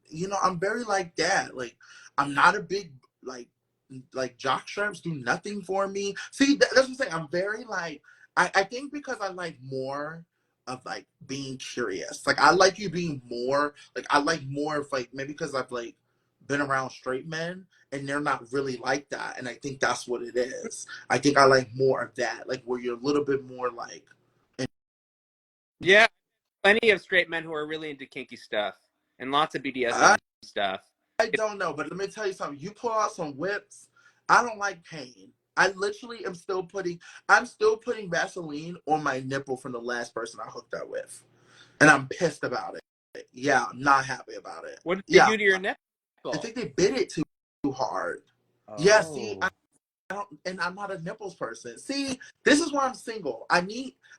I'm very like that. Like I'm not a big like jock straps do nothing for me. See, that's what I'm saying. I'm very like I think because I like more of like being curious. Like I like you being more like I like more of like maybe because I've like been around straight men and they're not really like that. And I think that's what it is. I think I like more of that. Like where you're a little bit more like Yeah, plenty of straight men who are really into kinky stuff and lots of I, BDSM stuff. I don't know, but let me tell you something. You pull out some whips, I don't like pain. I literally I'm still putting Vaseline on my nipple from the last person I hooked up with. And I'm pissed about it. Yeah, I'm not happy about it. What did they Yeah, do to your I nipple? think they bit it too hard. Yeah, see, Oh. I don't, and I'm not a nipples person. See, this is why I'm single. I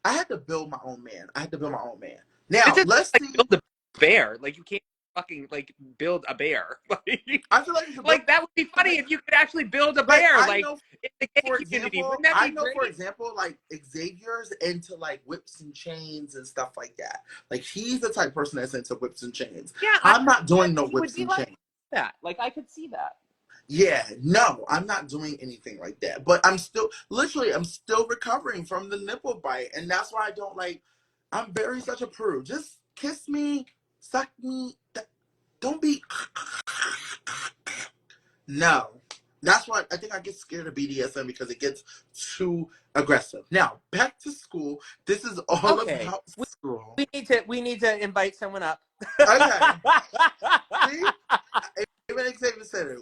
had to build my own man. I had to build my own man. This Now, is let's like see. build a bear. Like you can't fucking like build a bear. I feel like you should build Like that would be a bear. funny if you could actually build a Like bear, like in the gay community. Wouldn't that I be know for great? example, like Xavier's into like whips and chains and stuff like that. Like he's the type of person that's into whips and chains. Yeah, I I'm not doing no he would whips be and like chains. that. Like I could see that. Yeah, no, I'm not doing anything like that. But I'm still recovering from the nipple bite, and that's why I don't like. I'm very such a prude. Just kiss me, suck me. Don't be. No, that's why I think I get scared of BDSM because it gets too aggressive. Now back to school. This is all Okay, about school. we need to invite someone up. Okay, see, even Xavier said it.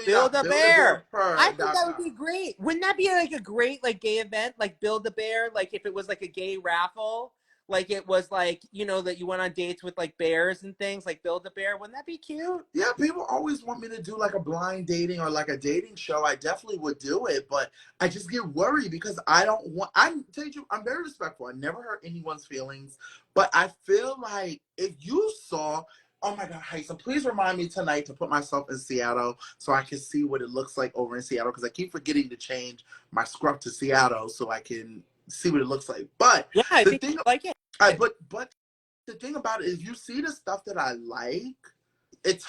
Build a bear. I think that would www.buildabear.com. be great. Wouldn't that be like a great like gay event? Like build a bear. Like if it was like a gay raffle. Like it was like that you went on dates with like bears and things. Like build a bear. Wouldn't that be cute? Yeah, people always want me to do like a blind dating or like a dating show. I definitely would do it, but I just get worried because I don't want. I'm tell you, I'm very respectful. I never hurt anyone's feelings, but I feel like if you saw. Oh my God, Hyson, please remind me tonight to put myself in Seattle so I can see what it looks like over in Seattle because I keep forgetting to change my scrub to Seattle so I can see what it looks like. But Yeah, I the think thing, you like it. but the thing about it is, you see the stuff that I like. It's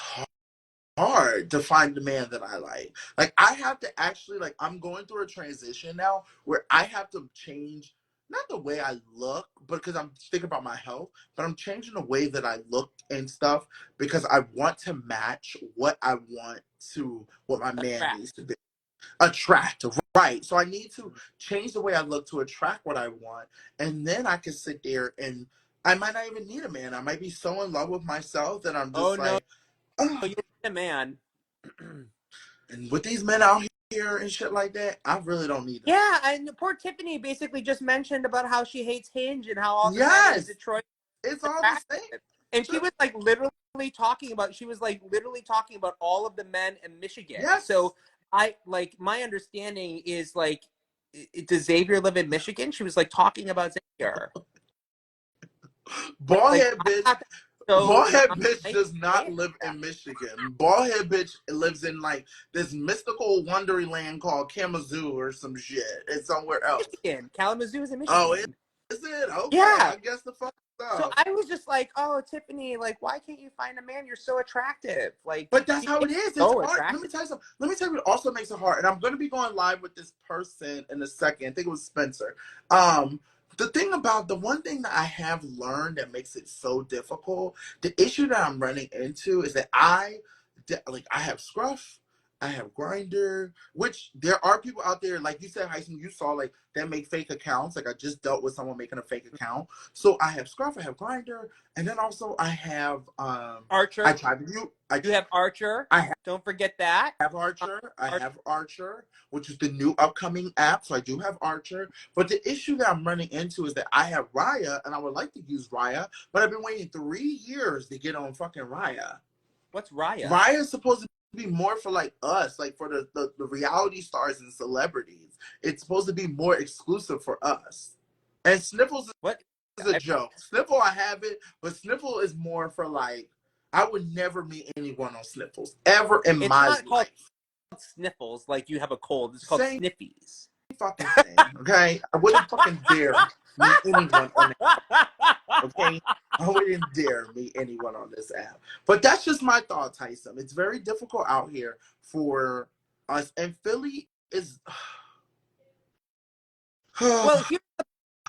hard to find the man that I like. Like I have to actually like I'm going through a transition now where I have to change not the way I look, but because I'm thinking about my health, but I'm changing the way that I look and stuff because I want to match what I want to what my man Attract. needs to be. Attract, right. So I need to change the way I look to attract what I want. And then I can sit there and I might not even need a man. I might be so in love with myself that I'm Oh just no, like, oh, you need a man. and with these men out here and shit like that, I really don't need them. Yeah, and poor Tiffany basically just mentioned about how she hates Hinge and how all the men in Yes, Detroit it's are all the same. attractive. And she was like literally talking about all of the men in Michigan. Yes, So I like my understanding is like does Xavier live in Michigan? She was like talking about Xavier. Right? bald Like head I bitch. have to so Baldhead not bitch nice does to not say live that. in Michigan. Baldhead bitch lives in like this mystical wonderland called Kalamazoo or some shit. It's somewhere else. Michigan. Kalamazoo is in Oh, Michigan. is it? Okay, Yeah. I guess the fuck So up. I was just like, oh, Tiffany, like, why can't you find a man? You're so attractive. Like, But that's how he's it is. It's so hard. Let me attractive. tell you something. Let me tell you what also makes it hard. And I'm going to be going live with this person in a second. I think it was Spencer. Um, the one thing that I have learned that makes it so difficult, the issue that I'm running into is that I have Scruff, I have Grinder, which there are people out there, like you said, Heisen, you saw like that make fake accounts. Like I just dealt with someone making a fake account. So I have Scruff, I have Grinder, and then also I have I Archer. tried to do I You have Archer. I Don't forget that. have Archer. I Archer. have Archer, which is the new upcoming app. So I do have Archer. But the issue that I'm running into is that I have Raya, and I would like to use Raya, but I've been waiting 3 years to get on fucking Raya. What's Raya? Raya is supposed to be more for like us, like for the reality stars and celebrities. It's supposed to be more exclusive for us. And Sniffles What? is a joke. Sniffle, I have it, but Sniffle is more for like, I would never meet anyone on Sniffles ever in It's my not called life. sniffles like you have a cold. It's called Same sniffies. fucking thing, okay? I wouldn't fucking dare meet anyone on it, okay? I wouldn't dare meet anyone on this app. But that's just my thought, Tyson. It's very difficult out here for us. And Philly is... Well, here's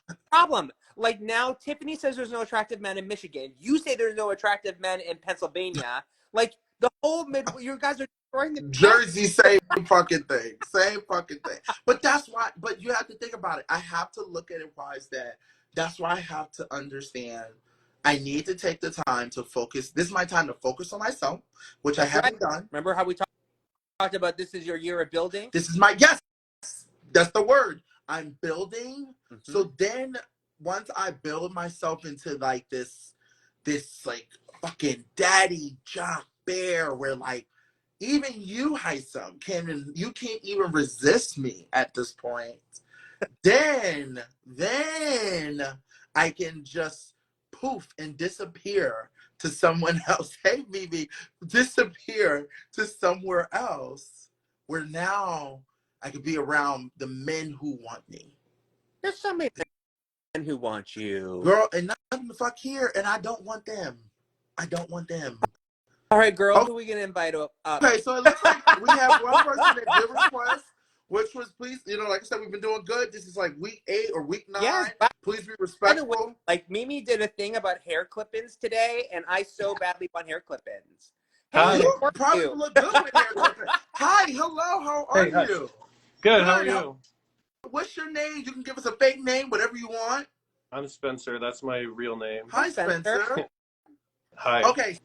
the problem. Like now, Tiffany says there's no attractive men in Michigan. You say there's no attractive men in Pennsylvania. Like the whole mid, you guys are destroying the Jersey, same fucking thing. Same fucking thing. But that's why, but you have to think about it. I have to look at it wise that that's why I have to understand I need to take the time to focus. This is my time to focus on myself, which I That's right. haven't done. Remember how we talked about this is your year of building? This is my, yes, that's the word. I'm building. Mm-hmm. So then once I build myself into like this like fucking daddy jock bear where like even you, Hisam, you can't even resist me at this point. then I can just poof and disappear to someone else. Hey, BB, disappear to somewhere else where now I could be around the men who want me. There's so many men who want you. Girl, and nothing the fuck here, and I don't want them. I don't want them. All right, girl, Okay. who are we gonna invite up? Okay, so it looks like we have one person that did request, which was please, like I said, we've been doing good. This is like week 8 or week 9. Yes, Please be by the way, respectful. like Mimi did a thing about hair clip-ins today, and I so badly want hair clip-ins. Hi. Hey, You how are probably you? look good with hair clipping. Hi, hello, how are Hey, hi. you? Good, how are you? What's your name? You can give us a fake name, whatever you want. I'm Spencer. That's my real name. Hi, Spencer. Hi. Okay,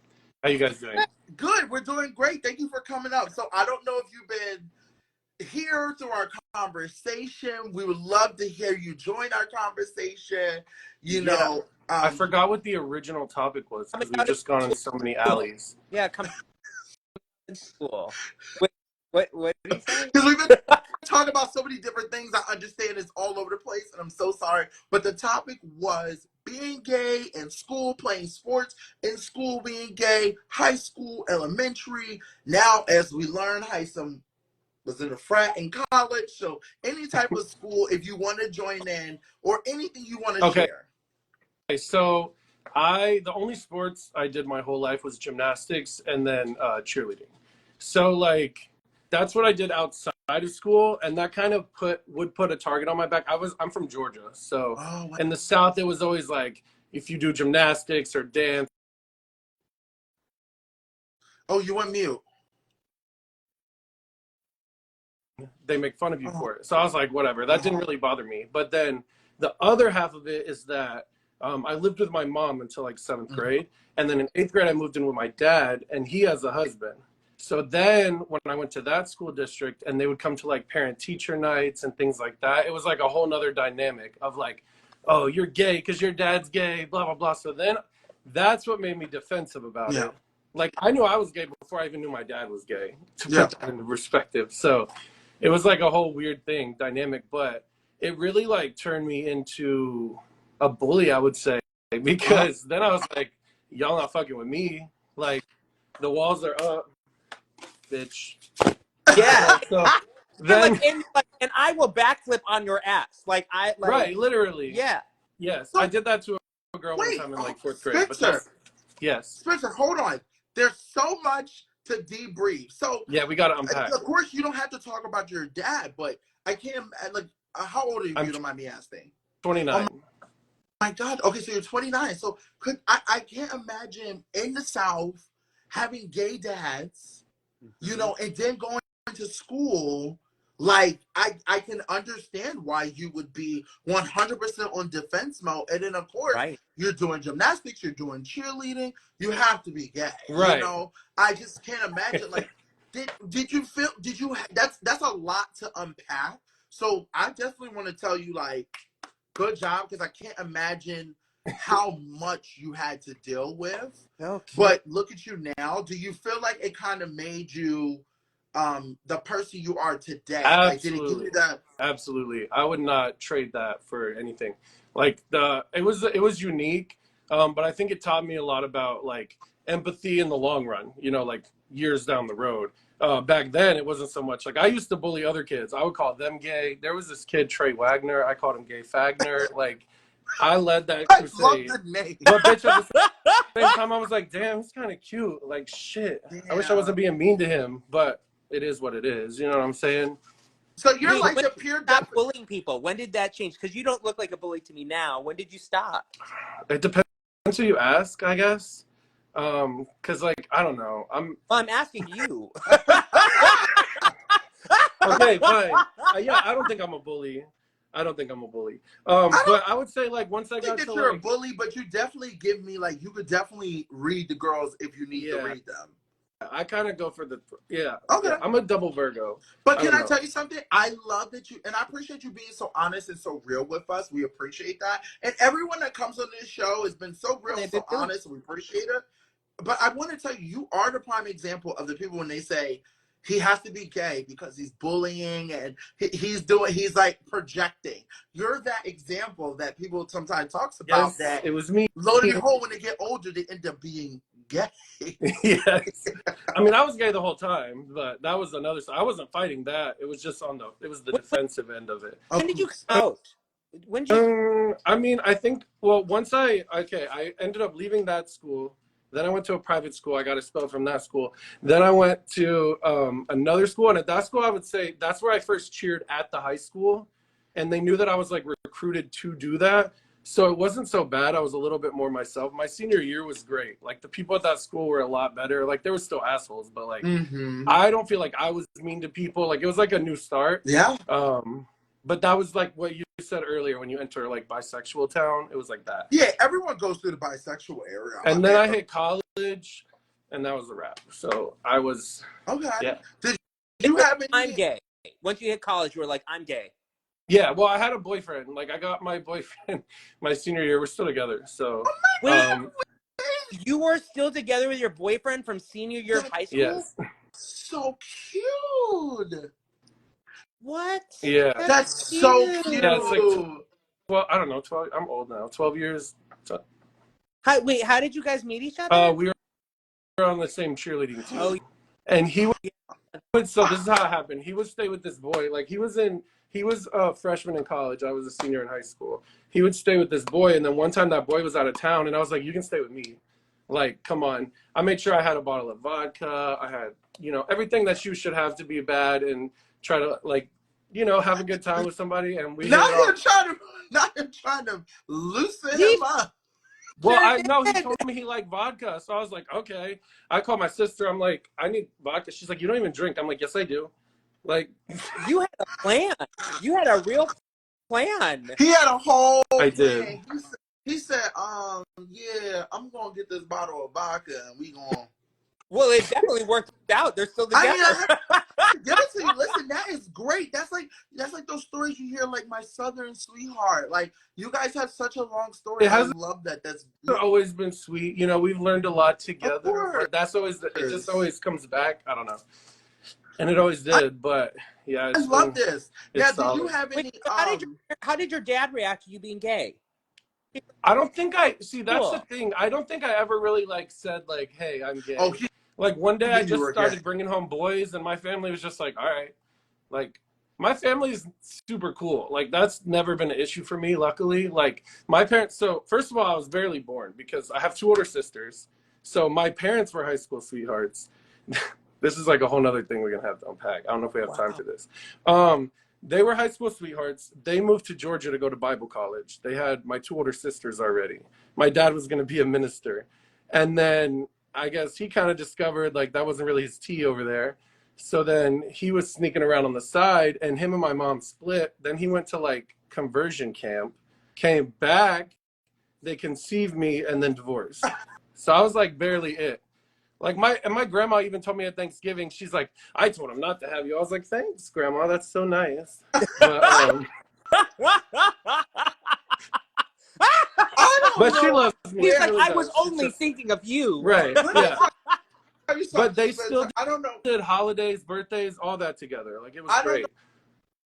How you guys doing? good. We're doing great. Thank you for coming up. So I don't know if you've been here through our conversation. We would love to hear you join our conversation. I forgot what the original topic was because we've just gone in so many alleys. Yeah, come in school. What did he say? Because we've been talking about so many different things. I understand it's all over the place, and I'm so sorry. But the topic was being gay in school, playing sports in school, being gay, high school, elementary. Now, as we learn, Hisam was in a frat in college. So any type of school, if you want to join in or anything you want to share. Okay, so the only sports I did my whole life was gymnastics and then cheerleading. So like that's what I did outside of school, and that kind of would put a target on my back. I'm from Georgia, so in the South it was always like if you do gymnastics or dance. Oh, you went mute. They make fun of you for it. So I was like, whatever. That didn't really bother me. But then the other half of it is that I lived with my mom until like 7th grade. And then in 8th grade, I moved in with my dad, and he has a husband. So then when I went to that school district and they would come to like parent teacher nights and things like that, it was like a whole nother dynamic of like, oh, you're gay because your dad's gay, blah, blah, blah. So then that's what made me defensive about it. Like I knew I was gay before I even knew my dad was gay, to put that into perspective. So it was like a whole weird thing, dynamic, but it really like turned me into a bully, I would say, because then I was like, y'all not fucking with me. Like, the walls are up, bitch. Yeah. So then, and I will backflip on your ass. right, literally. Yeah. Yes, So, I did that to a girl one wait, time in like 4th grade. But Spencer. that's, yes. Spencer, hold on. There's so much to debrief. So, Yeah, we got to unpack. of course, you don't have to talk about your dad, but I can't, like, how old are you, if you don't mind me asking? 29. Oh my God. Okay, so you're 29. So, I can't imagine in the South having gay dads, you know, and then going to school. Like, I can understand why you would be 100% on defense mode. And then, of course, Right. you're doing gymnastics, you're doing cheerleading. You have to be gay. Right. You know, I just can't imagine. Like, did you feel, that's a lot to unpack. So I definitely want to tell you, like, good job, because I can't imagine how much you had to deal with. Okay. But look at you now. Do you feel like it kind of made you the person you are today? Absolutely. Like, did it give you that? Absolutely. I would not trade that for anything. Like, it was unique, but I think it taught me a lot about like empathy in the long run, you know, like years down the road. Back then it wasn't so much. Like, I used to bully other kids. I would call them gay. There was this kid, Trey Wagner. I called him Gay Fagner. Like, I led that I love crusade. the name. But bitch, at the same time, I was like, damn, he's kind of cute. Like, shit. I wish I wasn't being mean to him, but it is what it is. You know what I'm saying? So you're Wait, like when the did pure you stop bullying people? When did that change? Because you don't look like a bully to me now. When did you stop? It depends who you ask, I guess. Cause like, I don't know. Well, I'm asking you. Okay, fine. Yeah, I don't think I'm a bully. I don't think I'm a bully. But I would say like once I got think that to you're like, a bully, but you definitely give me, like, you could definitely read the girls if you need to Yeah. read them. I kind of go for the Okay. Yeah, I'm a double Virgo. But I can don't I know. tell you something? I love that you, and I appreciate you being so honest and so real with us. We appreciate that. And everyone that comes on this show has been so real, They've so been doing- honest, and we appreciate it. But I want to tell you, you are the prime example of the people when they say he has to be gay because he's bullying and he's like projecting. You're that example that people sometimes talks about, Yes, that it was me. lo and behold, when they get older, they end up being gay. Yes. I mean, I was gay the whole time, but that was another side. I wasn't fighting that. It was just it was the defensive end of it. When did you come out? When did you? I mean, I think, well, I ended up leaving that school. Then I went to a private school. I got expelled from that school. Then I went to another school. And at that school, I would say that's where I first cheered at the high school. And they knew that I was like recruited to do that. So it wasn't so bad. I was a little bit more myself. My senior year was great. Like, the people at that school were a lot better. Like, there were still assholes, but like, I don't feel like I was mean to people. Like, it was like a new start. Yeah. But that was like what you said earlier, when you enter like bisexual town, it was like that. Yeah, everyone goes through the bisexual area. And then I hit college, and that was a wrap. So I was, Okay. yeah. Did you have any? I'm gay. Once you hit college, you were like, I'm gay. Yeah, well, I had a boyfriend. Like, I got my boyfriend my senior year. We're still together. So, You were still together with your boyfriend from senior year of high school? yes. So cute. What? Yeah. That's so cute. Yeah, it's like, well, I don't know, 12. I'm old now. 12 years. Wait, how did you guys meet each other? We were on the same cheerleading team. Oh, And he would, so this is how it happened. He would stay with this boy. Like, he was a freshman in college. I was a senior in high school. He would stay with this boy. And then one time that boy was out of town, and I was like, you can stay with me. Like, come on. I made sure I had a bottle of vodka. I had, you know, everything that you should have to be bad and try to, like, you know, have a good time with somebody. And we Now you're trying to loosen him up. Well, I know he told me he liked vodka, so I was like, okay. I called my sister. I'm like, I need vodka. She's like, you don't even drink. I'm like, yes, I do. Like, you had a plan. You had a real plan. He had a whole I plan. did. He said, yeah, I'm gonna get this bottle of vodka and we gonna. Well, it definitely worked out. They're still together. Give it to you. Listen, that is great. That's like those stories you hear, like My Southern Sweetheart. Like, you guys have such a long story. I love that. That's always been sweet. You know, we've learned a lot together. Of course. But that's always it just always comes back. I don't know. And it always did, but yeah. I love this. Now, did you have any? Wait, how did your dad react to you being gay? I don't think see, that's the Cool. thing. I don't think I ever really like said like, hey, I'm gay. Oh, he Like one day knew I you just were gay. started bringing home boys and my family was just like, all right. Like my family is super cool. Like that's never been an issue for me, luckily. Like my parents, so first of all, I was barely born because I have two older sisters. So my parents were high school sweethearts. This is like a whole nother thing we're gonna have to unpack. I don't know if we have time Wow. for this. They were high school sweethearts. They moved to Georgia to go to Bible college. They had my two older sisters already. My dad was gonna be a minister. And then I guess he kind of discovered like that wasn't really his tea over there. So then he was sneaking around on the side and him and my mom split. Then he went to like conversion camp, came back, they conceived me and then divorced. So I was like barely it. Like my grandma even told me at Thanksgiving, she's like, I told him not to have you. I was like, thanks, grandma, that's so nice. But I don't but she know. loves me. He's She like, really I does. was She's only just thinking of you. right. Let me Yeah. tell you But something, they still Spencer. I don't know. did holidays, birthdays, all that together. Like it was I don't great.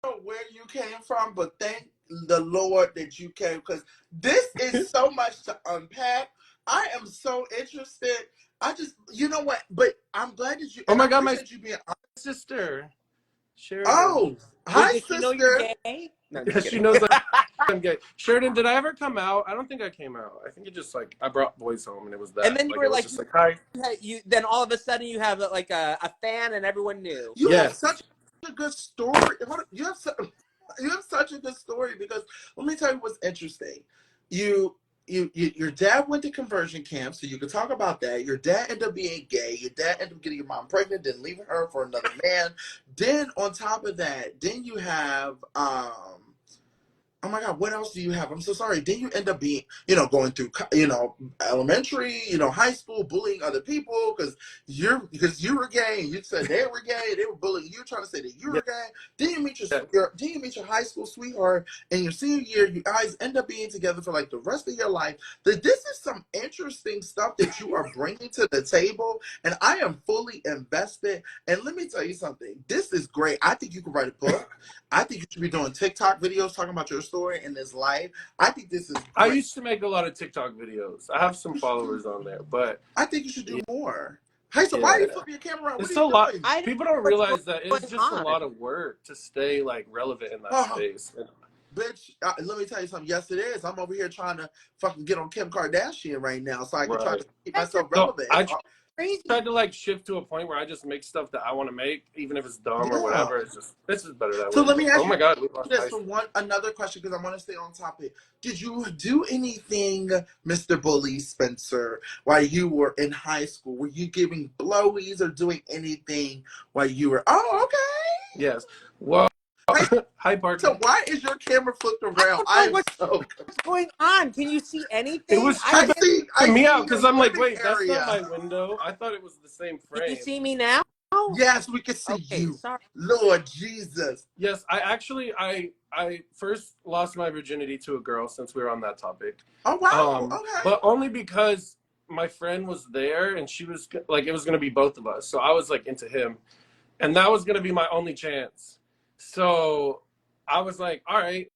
know where you came from, but thank the Lord that you came because this is so much to unpack. I am so interested. I just, you know what? But I'm glad that you, Oh and I my god, my appreciate you being. sister, Sheridan. Oh, Wait, hi, does she know you're sister. gay? No, I'm Yeah, just she kidding. knows I'm gay. Sheridan, did I ever come out? I don't think I came out. I think it just like I brought boys home and it was that. And then you Like were it was like, just like hi. then all of a sudden you have like a fan and everyone knew. You have Yes. such a good story. You have such a good story because let me tell you what's interesting. You your dad went to conversion camp, so you could talk about that. Your dad ended up being gay. Your dad ended up getting your mom pregnant, then leaving her for another man. Then on top of that, then you have oh my God, what else do you have? I'm so sorry. Then you end up being, going through, elementary, high school, bullying other people because you were gay and you said they were gay. They were bullying you, trying to say that you Yeah. were gay. Then you meet your high school sweetheart, and your senior year, you guys end up being together for like the rest of your life. That this is some interesting stuff that you are bringing to the table, and I am fully invested. And let me tell you something. This is great. I think you could write a book. I think you should be doing TikTok videos talking about your story in this life. I think this is I great. used to make a lot of TikTok videos. I have some followers on there, but I think you should yeah, do more. Hey, so why are yeah. you flipping your camera around? What are It's a you lot. doing? I don't People know don't what's realize that it's going just a on. lot of work to stay like relevant in that Oh, space. bitch, let me tell you something. Yes, it is. I'm over here trying to fucking get on Kim Kardashian right now so I can try Right. to keep That's myself So relevant. I crazy. tried to like shift to a point where I just make stuff that I want to make, even if it's dumb or Yeah. whatever. This is better that So way. let But me oh ask you my god, we lost this ice. for another question because I want to stay on topic. Did you do anything, Mr. Bully Spencer, while you were in high school? Were you giving blowies or doing anything while you were? Oh, okay. Yes. Well, Hey, hi so partner. why is your camera flipped I around? don't I know am what's so. going on. Can you see It anything? was I I can't. see. I tripping me out see because your I'm like, living wait, that's not area. my window. I thought it was the same Can you frame. see me now? Yes, we can see Okay, you. sorry. Lord Jesus. Yes, I first lost my virginity to a girl since we were on that topic. Oh wow. Okay. But only because my friend was there and she was like it was gonna be both of us. So I was like into him. And that was gonna be my only chance. So I was like, all right.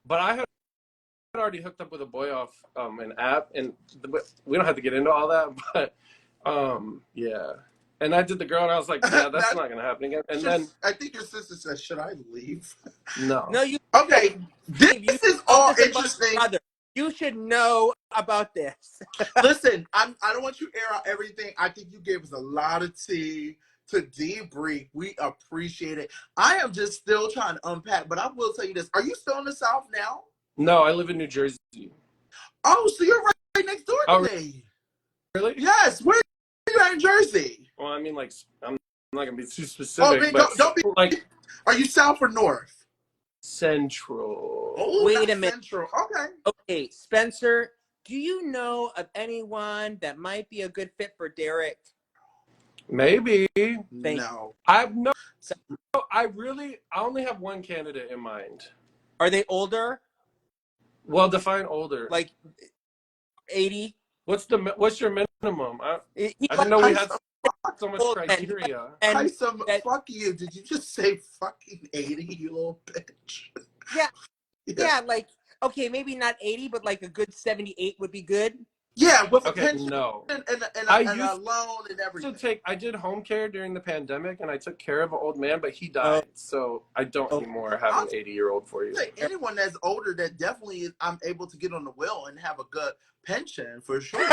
But I had already hooked up with a boy off an app and we don't have to get into all that, but yeah. And I did the girl and I was like, yeah, that's not gonna happen again. And then I think your sister said, "Should I leave?" no. No, you Okay, this you is know all this about your interesting. brother. You should know about this. Listen, I don't want you to air out everything. I think you gave us a lot of tea to debrief. We appreciate it. I am just still trying to unpack, but I will tell you this: are you still in the South now? No, I live in New Jersey. Oh, so you're right next door Oh to me. really? Yes, where are you at in Jersey? Well, I mean like I'm not gonna be too Oh, specific, man, but don't be. like Are you South or North? central. Oh, Wait a that's minute. Central. Okay. Okay, Spencer, do you know of anyone that might be a good fit for Derek? Maybe. Thank you. No. I've no So, I only have one candidate in mind. are they older? Well, define older. Like 80? What's your minimum? He I was didn't know we Hi, had so much old criteria. and that fuck you. Did you just say fucking 80, you little bitch? yeah, Yeah. yeah, like okay, maybe not 80, but like a good 78 would be good. Yeah, with a Okay, pension no. and I a used loan and to everything. I did home care during the pandemic, and I took care of an old man, but he Oh, died, so I don't oh, anymore have I'll an 80-year-old for you. say anyone that's older that definitely I'm able to get on the will and have a good pension for sure.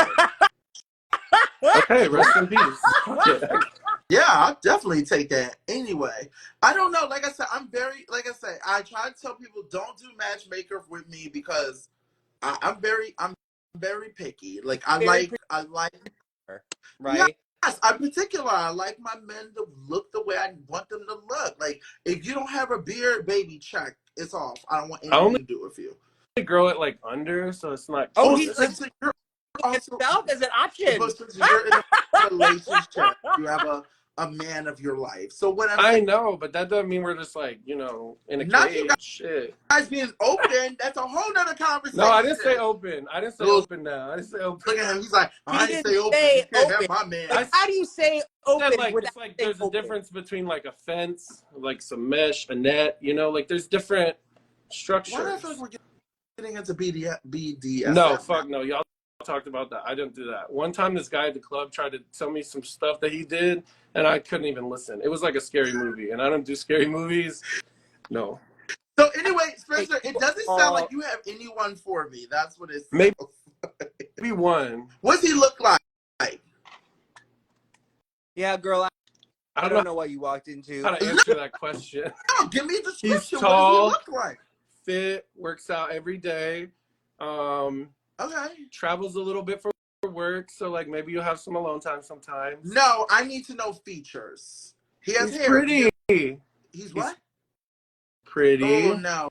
Okay, rest in peace. Okay. Yeah, I'll definitely take that. Anyway, I don't know. Like I said, I try to tell people don't do matchmaker with me because I'm very picky. Like very I like, particular, yes, right? I'm particular. I like my men to look the way I want them to look. Like if you don't have a beard, baby, check. It's off. I don't want I anything only to do with you. grow it like under, so it's not Oh, Oh, he's like close. since you're also, himself as an option. but since you're in a relationship, you have a man of your life. So what I'm I saying, know, but that doesn't mean we're just like, in a not you cage. Shit. guys being open, that's a whole nother No, I conversation. didn't say open. I didn't say Look open now. I didn't say open. at him. He's like, He I ain't didn't say open. You say can't open. have my man. Like, how do you say open Said like without it's like saying there's a open? difference between like a fence, like some mesh, a net, like there's different Why do I feel structures. like we're getting into BDSM No, now? fuck no. Y'all talked about that. I didn't do that. One time this guy at the club tried to tell me some stuff that he did and I couldn't even listen. It was like a scary movie and I don't do scary movies. No. So anyway, Spencer, Hey, it doesn't sound like you have anyone for me. That's what it Maybe sounds. one. What's he look like? Yeah, girl, I I don't don't know know what you walked into. how to answer that question. No, give me a description. He's What does he tall, look like? fit, works out every day. Okay. Travels a little bit for work, so like maybe you'll have some alone time sometimes. No, I need to know features. He has He's hair. pretty. He's what? Pretty. Oh no,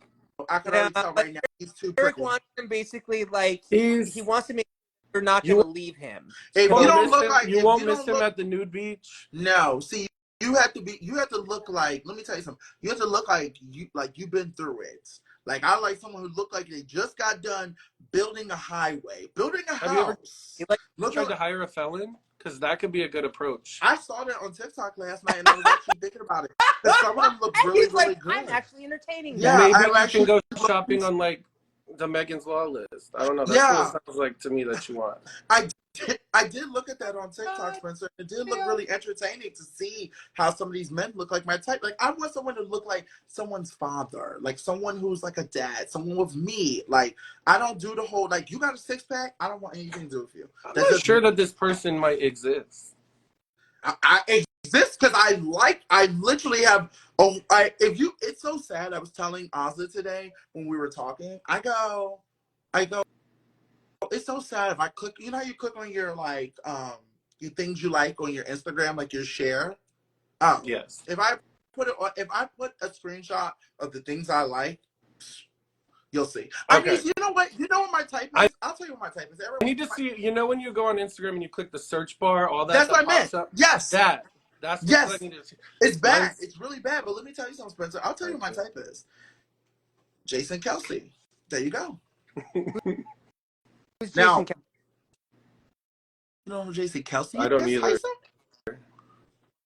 I can Yeah, already tell right now. He's too Eric pretty. wants him basically like He's he wants to make sure you're not you going to leave him. If won't you don't miss look him. like, You if won't you miss don't him look, at the nude beach. no. See, you have to look like. Let me tell you something. You have to look like you've been through it. Like I like someone who looked like they just got done building a highway, building a Have you ever house. He like Looking tried to like, hire a felon? Because that could be a good approach. I saw that on TikTok last night, and I was actually thinking about it because some of them look really, he's like really good. I'm actually entertaining Yeah, that. Maybe I'm you can actually. go shopping on like the Megan's Law list. I don't know. That's what it Yeah, sounds like to me that you want. I did look at that on TikTok, Spencer. It did look really entertaining to see how some of these men look like my type. Like I want someone to look like someone's father, like someone who's like a dad, someone with me. Like I don't do the whole like you got a six pack. I don't want anything to do with you. I'm That not doesn't. sure that this person might exist. I exist because I literally have. Oh, it's so sad. I was telling Ozzy today when we were talking. I go. It's so sad if I click. You know how you click on your like your things you like on your Instagram, like your share. Oh, Yes. if I if I put a screenshot of the things I like, you'll see. Okay. You know what? You know what my type I is? I'll tell you what my type is. need to see. When you go on Instagram and you click the search bar, all that That's what stuff I meant. pops up. Yes. That's what I Yes. need to see. It's bad. Mine's It's really bad. But let me tell you something, Spencer. I'll tell you what my type is. Jason Kelsey. There you go. Who's Now, Jason Kel- you know who Jason Kelsey I don't is, either. Hisam?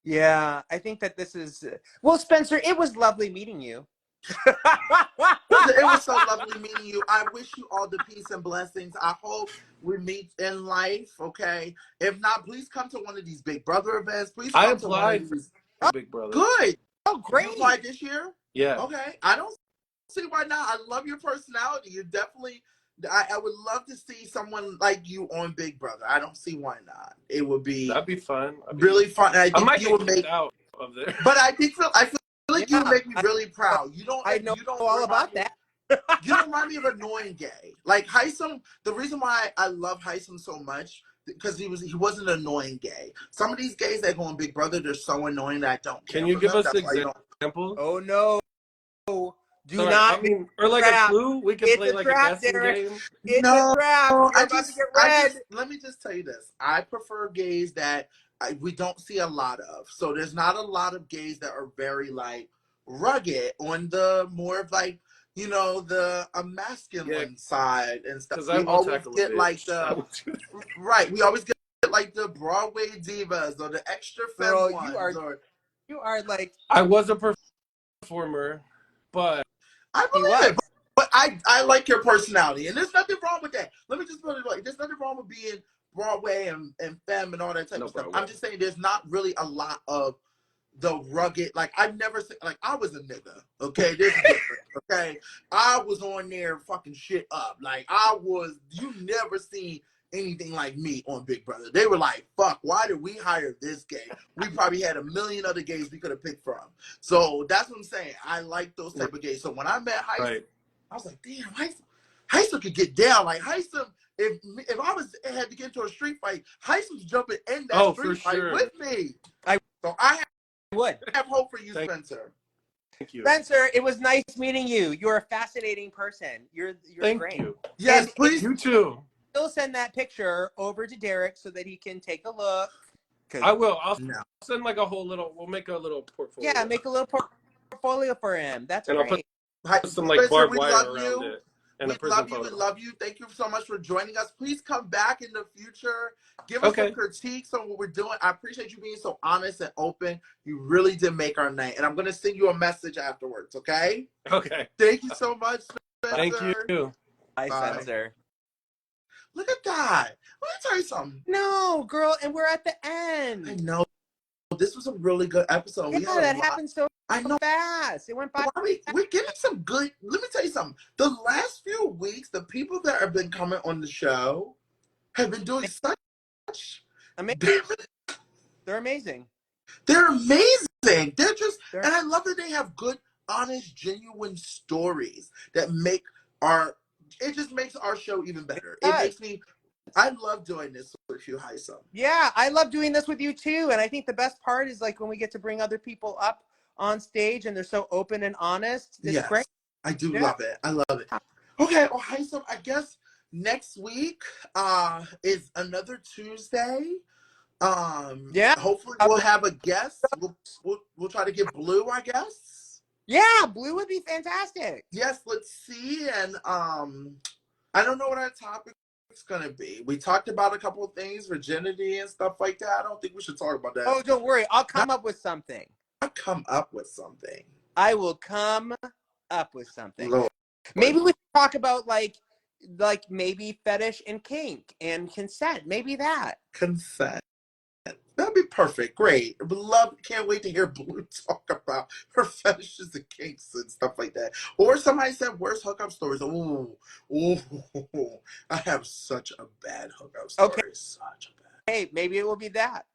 Yeah, I think that this is well, Spencer. It was lovely meeting you. It was so lovely meeting you. I wish you all the peace and blessings. I hope we meet in life, okay? If not, please come to one of these Big Brother events. Please I come to one applied of for these. Big Brother. Good. Oh, great! You applied this year? Yeah. Okay. I don't see why not. I love your personality. You're definitely. I would love to see someone like you on Big Brother. I don't see why not. It would be That'd be fun. really fun. And I I think might you get would kicked make. out of there. But I feel like you would Yeah, make me really proud. You don't. I know You don't all remind about me. that. You don't remind me of annoying gay. Like Hisam, the reason why I love Hisam so much because he wasn't annoying gay. Some of these gays that go on Big Brother, they're so annoying that I don't care Can you for give them. us That's why you don't. examples? Oh no! Do Sorry, not. or like trap. a clue. We could It's play a like a trap, guessing Derek. game. It's a No, trap. You're about to get red. let me just tell you this. I prefer gays that we don't see a lot of. So there's not a lot of gays that are very like rugged on the more of like the masculine side and stuff. Because I We will always tackle a get like bitch. right. We always get like the Broadway divas or the extra femme Girl, ones. you are like I was a performer, but I he believe was. it, but I like your personality, and there's nothing wrong with that. Let me just put it like, there's nothing wrong with being Broadway and femme and all that type of stuff. Broadway. I'm just saying there's not really a lot of the rugged, like I've never seen, like I was a nigga, okay? There's a difference, okay? I was on there fucking shit up. Like you never seen anything like me on Big Brother. They were like, fuck, why did we hire this gay? We probably had a million other gays we could have picked from. So that's what I'm saying. I like those type of gays. So when I met Hisam, Right. I was like, damn, Hisam could get down. Like Hisam, if I had to get into a street fight, Hisam's jumping in that street fight with me. So I have hope for you, Spencer. Thank you. Spencer, it was nice meeting you. You're a fascinating person. You're Thank great. you. Yes, And please. You too. Still send that picture over to Derek so that he can take a look. I will. I'll No. send like a whole little. We'll make a little portfolio. Yeah, make a little portfolio for him. That's and great. I'll put some like Spencer, barbed we wire love around you. it. And We a prison love you. photo. We love you. Thank you so much for joining us. Please come back in the future. Give us some critiques on what we're doing. I appreciate you being so honest and open. You really did make our night. And I'm going to send you a message afterwards, okay? Okay. Thank you so much, Spencer. Thank you. Bye, Spencer. Look at that. Let me tell you something. No, girl, and we're at the end. I know. This was a really good episode. Yeah, we had that happened so fast. It went by. We're getting some good. Let me tell you something. The last few weeks, the people that have been coming on the show have been doing such amazing. They're amazing. They're amazing. They're just, and I love that they have good, honest, genuine stories that make it just makes our show even better. It makes me, I love doing this with you, Hisam. Yeah, I love doing this with you too. And I think the best part is like when we get to bring other people up on stage and they're so open and honest. It's great. I do love it. I love it. Okay, well, Hisam, I guess next week is another Tuesday. Hopefully we'll have a guest. We'll try to get Blue, I guess. Yeah, Blue would be fantastic. Yes, let's see. And I don't know what our topic is gonna be. We talked about a couple of things, virginity and stuff like that. I don't think we should talk about that. Oh, don't worry. I'll come up with something. I'll come up with something. I will come up with something. Lord. Maybe we can talk about like maybe fetish and kink and consent. Maybe that. Consent. That'd be perfect. Great. Can't wait to hear Blue talk about her fetishes and kinks and stuff like that. Or somebody said worst hookup stories. Ooh, I have such a bad hookup story. Okay. Such a bad. Hey, maybe it will be that.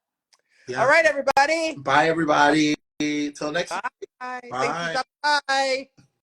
Yeah. All right, everybody. Bye, everybody. Till next week. Bye. Bye. Bye.